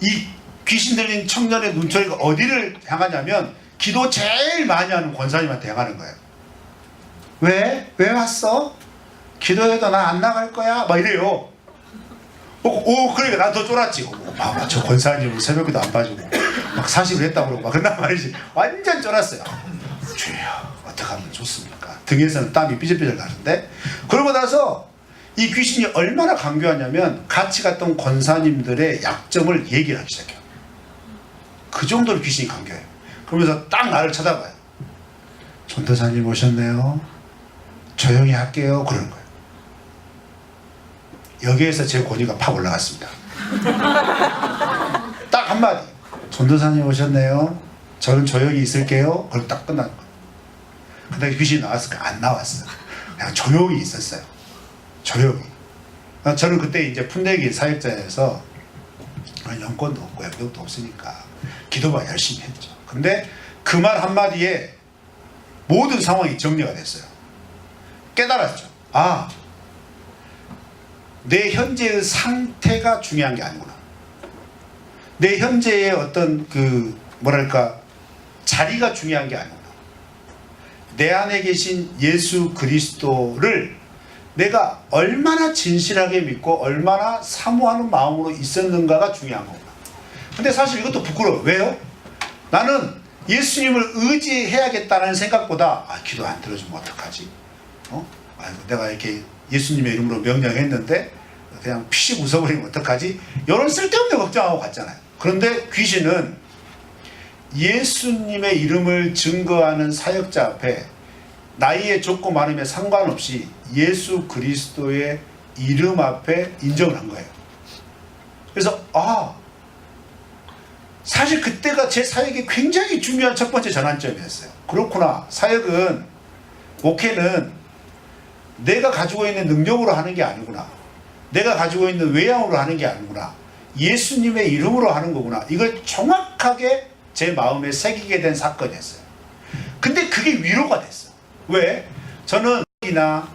이 귀신 들린 청년의 눈초리가 어디를 향하냐면 기도 제일 많이 하는 권사님한테 향하는 거예요. 왜? 왜 왔어? 기도해도 나 안 나갈 거야? 막 이래요. 그러니까 난 더 쫄았지. 저 권사님은 새벽에도 안 봐주고 막 사십을 했다고 그러고 막 그런단 말이지. 완전 쫄았어요. 주여 어떻게 하면 좋습니까? 등에서는 땀이 삐질삐질 나는데 그러고 나서 이 귀신이 얼마나 강교하냐면 같이 갔던 권사님들의 약점을 얘기를 하기 시작해요. 그 정도로 귀신이 강교해요. 그러면서 딱 나를 쳐다봐요. 전도사님 오셨네요. 조용히 할게요. 그러는 거예요. 여기에서 제 권위가 팍 올라갔습니다. 딱 한마디. 전도사님 오셨네요. 저는 조용히 있을게요. 그걸 딱 끝난 거예요. 근데 귀신이 나왔을까? 안 나왔어요. 그냥 조용히 있었어요. 조용히. 저는 그때 이제 풋내기 사역자에서 연권도 없고 양력도 없으니까 기도만 열심히 했죠. 근데 그 말 한마디에 모든 상황이 정리가 됐어요. 깨달았죠. 내 현재의 상태가 중요한 게 아니구나. 내 현재의 어떤 자리가 중요한 게 아니구나. 내 안에 계신 예수 그리스도를 내가 얼마나 진실하게 믿고 얼마나 사모하는 마음으로 있었는가가 중요한 거구나. 근데 사실 이것도 부끄러워. 왜요? 나는 예수님을 의지해야겠다는 생각보다 기도 안 들어주면 어떡하지? 내가 이렇게 예수님의 이름으로 명령했는데 그냥 피식 웃어버리면 어떡하지? 이런 쓸데없는 걱정하고 갔잖아요. 그런데 귀신은 예수님의 이름을 증거하는 사역자 앞에 나이에 적고 많음에 상관없이 예수 그리스도의 이름 앞에 인정을 한 거예요. 그래서 사실 그때가 제 사역에 굉장히 중요한 첫 번째 전환점이었어요. 그렇구나. 사역은, 목회는 내가 가지고 있는 능력으로 하는 게 아니구나. 내가 가지고 있는 외양으로 하는 게 아니구나. 예수님의 이름으로 하는 거구나. 이걸 정확하게 제 마음에 새기게 된 사건이었어요. 근데 그게 위로가 됐어. 왜? 저는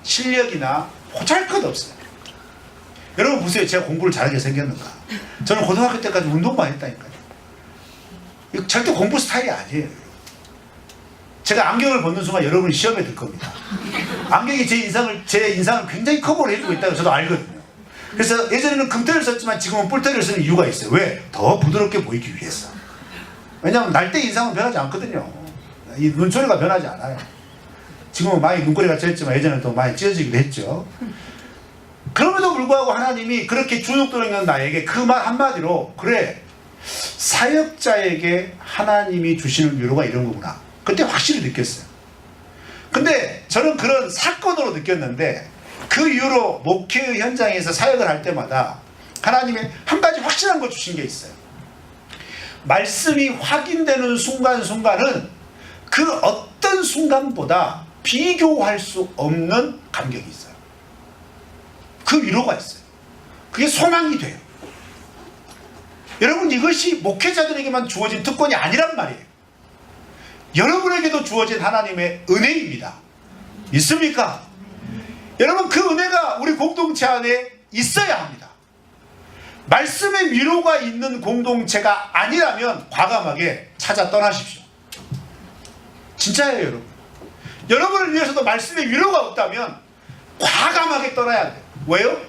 실력이나 보잘것없어요. 여러분 보세요. 제가 공부를 잘하게 생겼는가? 저는 고등학교 때까지 운동만 했다니까요. 이거 절대 공부 스타일이 아니에요. 제가 안경을 벗는 순간 여러분이 시험에 들 겁니다. 안경이 제 인상을 굉장히 커버를 해주고 있다고 저도 알거든요. 그래서 예전에는 금태를 썼지만 지금은 뿔테를 쓰는 이유가 있어요. 왜? 더 부드럽게 보이기 위해서. 왜냐하면 날 때 인상은 변하지 않거든요. 이 눈초리가 변하지 않아요. 지금은 많이 눈꼬리가 찢었지만 예전에는 또 많이 찢어지기도 했죠. 그럼에도 불구하고 하나님이 그렇게 주눅들어 있는 나에게 그 말 한마디로, 그래, 사역자에게 하나님이 주시는 위로가 이런 거구나. 그때 확실히 느꼈어요. 근데 저는 그런 사건으로 느꼈는데, 그 이후로 목회 현장에서 사역을 할 때마다 하나님의 한 가지 확실한 거 주신 게 있어요. 말씀이 확인되는 순간순간은 그 어떤 순간보다 비교할 수 없는 감격이 있어요. 그 위로가 있어요. 그게 소망이 돼요. 여러분, 이것이 목회자들에게만 주어진 특권이 아니란 말이에요. 여러분에게도 주어진 하나님의 은혜입니다. 믿습니까? 여러분, 그 은혜가 우리 공동체 안에 있어야 합니다. 말씀의 위로가 있는 공동체가 아니라면 과감하게 찾아 떠나십시오. 진짜예요, 여러분. 여러분을 위해서도 말씀의 위로가 없다면 과감하게 떠나야 돼요. 왜요?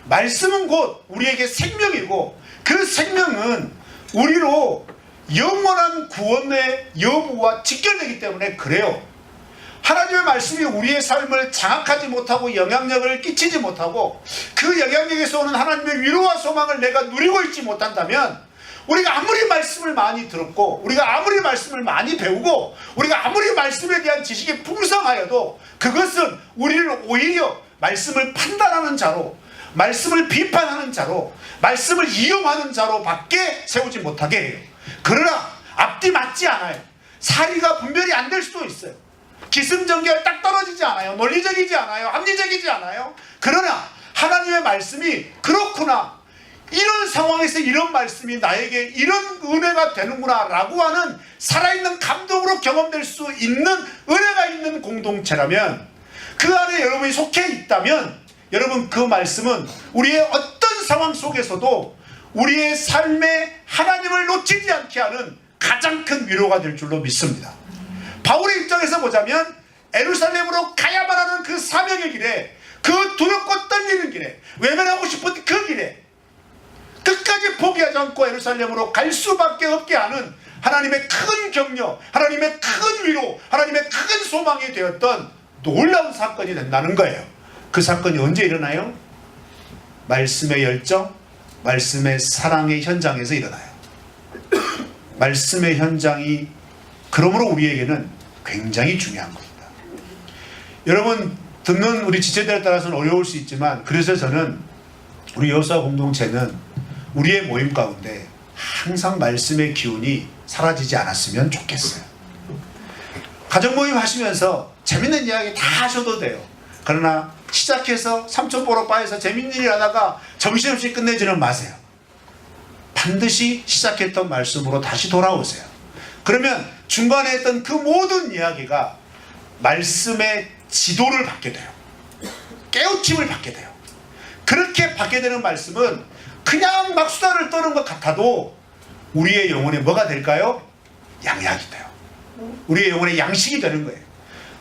말씀은 곧 우리에게 생명이고, 그 생명은 우리로 영원한 구원의 여부와 직결되기 때문에 그래요. 하나님의 말씀이 우리의 삶을 장악하지 못하고 영향력을 끼치지 못하고 그 영향력에서 오는 하나님의 위로와 소망을 내가 누리고 있지 못한다면, 우리가 아무리 말씀을 많이 들었고 우리가 아무리 말씀을 많이 배우고 우리가 아무리 말씀에 대한 지식이 풍성하여도 그것은 우리를 오히려 말씀을 판단하는 자로, 말씀을 비판하는 자로, 말씀을 이용하는 자로 밖에 세우지 못하게 해요. 그러나 앞뒤 맞지 않아요. 사리가 분별이 안 될 수도 있어요. 기승전결 딱 떨어지지 않아요. 논리적이지 않아요. 합리적이지 않아요. 그러나 하나님의 말씀이 그렇구나, 이런 상황에서 이런 말씀이 나에게 이런 은혜가 되는구나 라고 하는 살아있는 감동으로 경험될 수 있는 은혜가 있는 공동체라면, 그 안에 여러분이 속해 있다면, 여러분, 그 말씀은 우리의 어떤 상황 속에서도 우리의 삶에 하나님을 놓치지 않게 하는 가장 큰 위로가 될 줄로 믿습니다. 바울의 입장에서 보자면 예루살렘으로 가야만 하는 그 사명의 길에, 그 두렵고 떨리는 길에, 외면하고 싶은 그 길에 끝까지 포기하지 않고 예루살렘으로 갈 수밖에 없게 하는 하나님의 큰 격려, 하나님의 큰 위로, 하나님의 큰 소망이 되었던 놀라운 사건이 된다는 거예요. 그 사건이 언제 일어나요? 말씀의 열정, 말씀의 사랑의 현장에서 일어나요. 말씀의 현장이 그러므로 우리에게는 굉장히 중요한 겁니다. 여러분, 듣는 우리 지체들에 따라서는 어려울 수 있지만, 그래서 저는 우리 여호수아 공동체는 우리의 모임 가운데 항상 말씀의 기운이 사라지지 않았으면 좋겠어요. 가정 모임 하시면서 재밌는 이야기 다 하셔도 돼요. 그러나 시작해서 삼천포로 바에서 재밌는 일 하다가 정신없이 끝내지는 마세요. 반드시 시작했던 말씀으로 다시 돌아오세요. 그러면 중간에 했던 그 모든 이야기가 말씀의 지도를 받게 돼요. 깨우침을 받게 돼요. 그렇게 받게 되는 말씀은 그냥 막 수다를 떠는 것 같아도 우리의 영혼에 뭐가 될까요? 양약이 돼요. 우리의 영혼의 양식이 되는 거예요.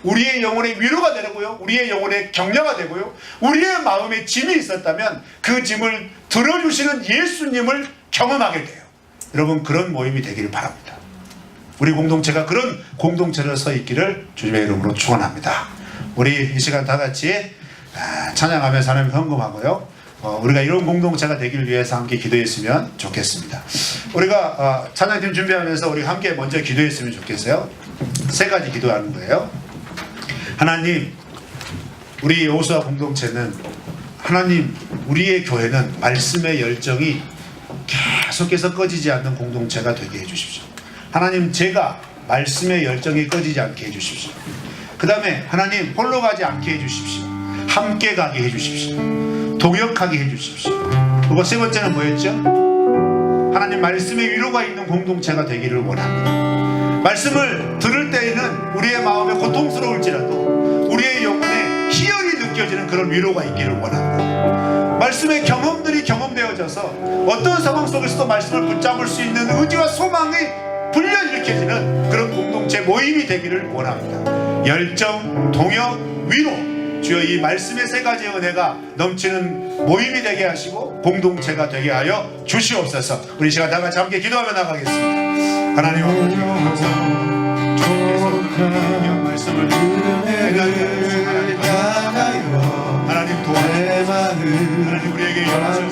우리의 영혼의 위로가 되고요, 우리의 영혼의 격려가 되고요, 우리의 마음에 짐이 있었다면 그 짐을 들어주시는 예수님을 경험하게 돼요. 여러분, 그런 모임이 되기를 바랍니다. 우리 공동체가 그런 공동체로 서 있기를 주님의 이름으로 축원합니다. 우리 이 시간 다 같이 찬양하면서 하나님 헌금하고요, 우리가 이런 공동체가 되기를 위해서 함께 기도했으면 좋겠습니다. 우리가 찬양팀 준비하면서 우리 함께 먼저 기도했으면 좋겠어요. 세 가지 기도하는 거예요. 하나님, 우리 여호수아 공동체는 하나님, 우리의 교회는 말씀의 열정이 계속해서 꺼지지 않는 공동체가 되게 해주십시오. 하나님, 제가 말씀의 열정이 꺼지지 않게 해주십시오. 그 다음에 하나님, 홀로 가지 않게 해주십시오. 함께 가게 해주십시오. 동역하게 해주십시오. 그리고 세 번째는 뭐였죠? 하나님, 말씀의 위로가 있는 공동체가 되기를 원합니다. 말씀을 들을 때에는 우리의 마음에 고통스러울지라도 우리의 영혼에 희열이 느껴지는 그런 위로가 있기를 원합니다. 말씀의 경험들이 경험되어져서 어떤 상황 속에서도 말씀을 붙잡을 수 있는 의지와 소망이 불려일으켜지는 그런 공동체 모임이 되기를 원합니다. 열정, 동역, 위로, 주여 이 말씀의 세 가지 은혜가 넘치는 모임이 되게 하시고 공동체가 되게 하여 주시옵소서. 우리 시간 다 같이 함께 기도하며 나가겠습니다. 하나님 아버지, 감사합니다. 주께서 말씀을 하나님 도와주시옵소서. 하나님 우리에게 영광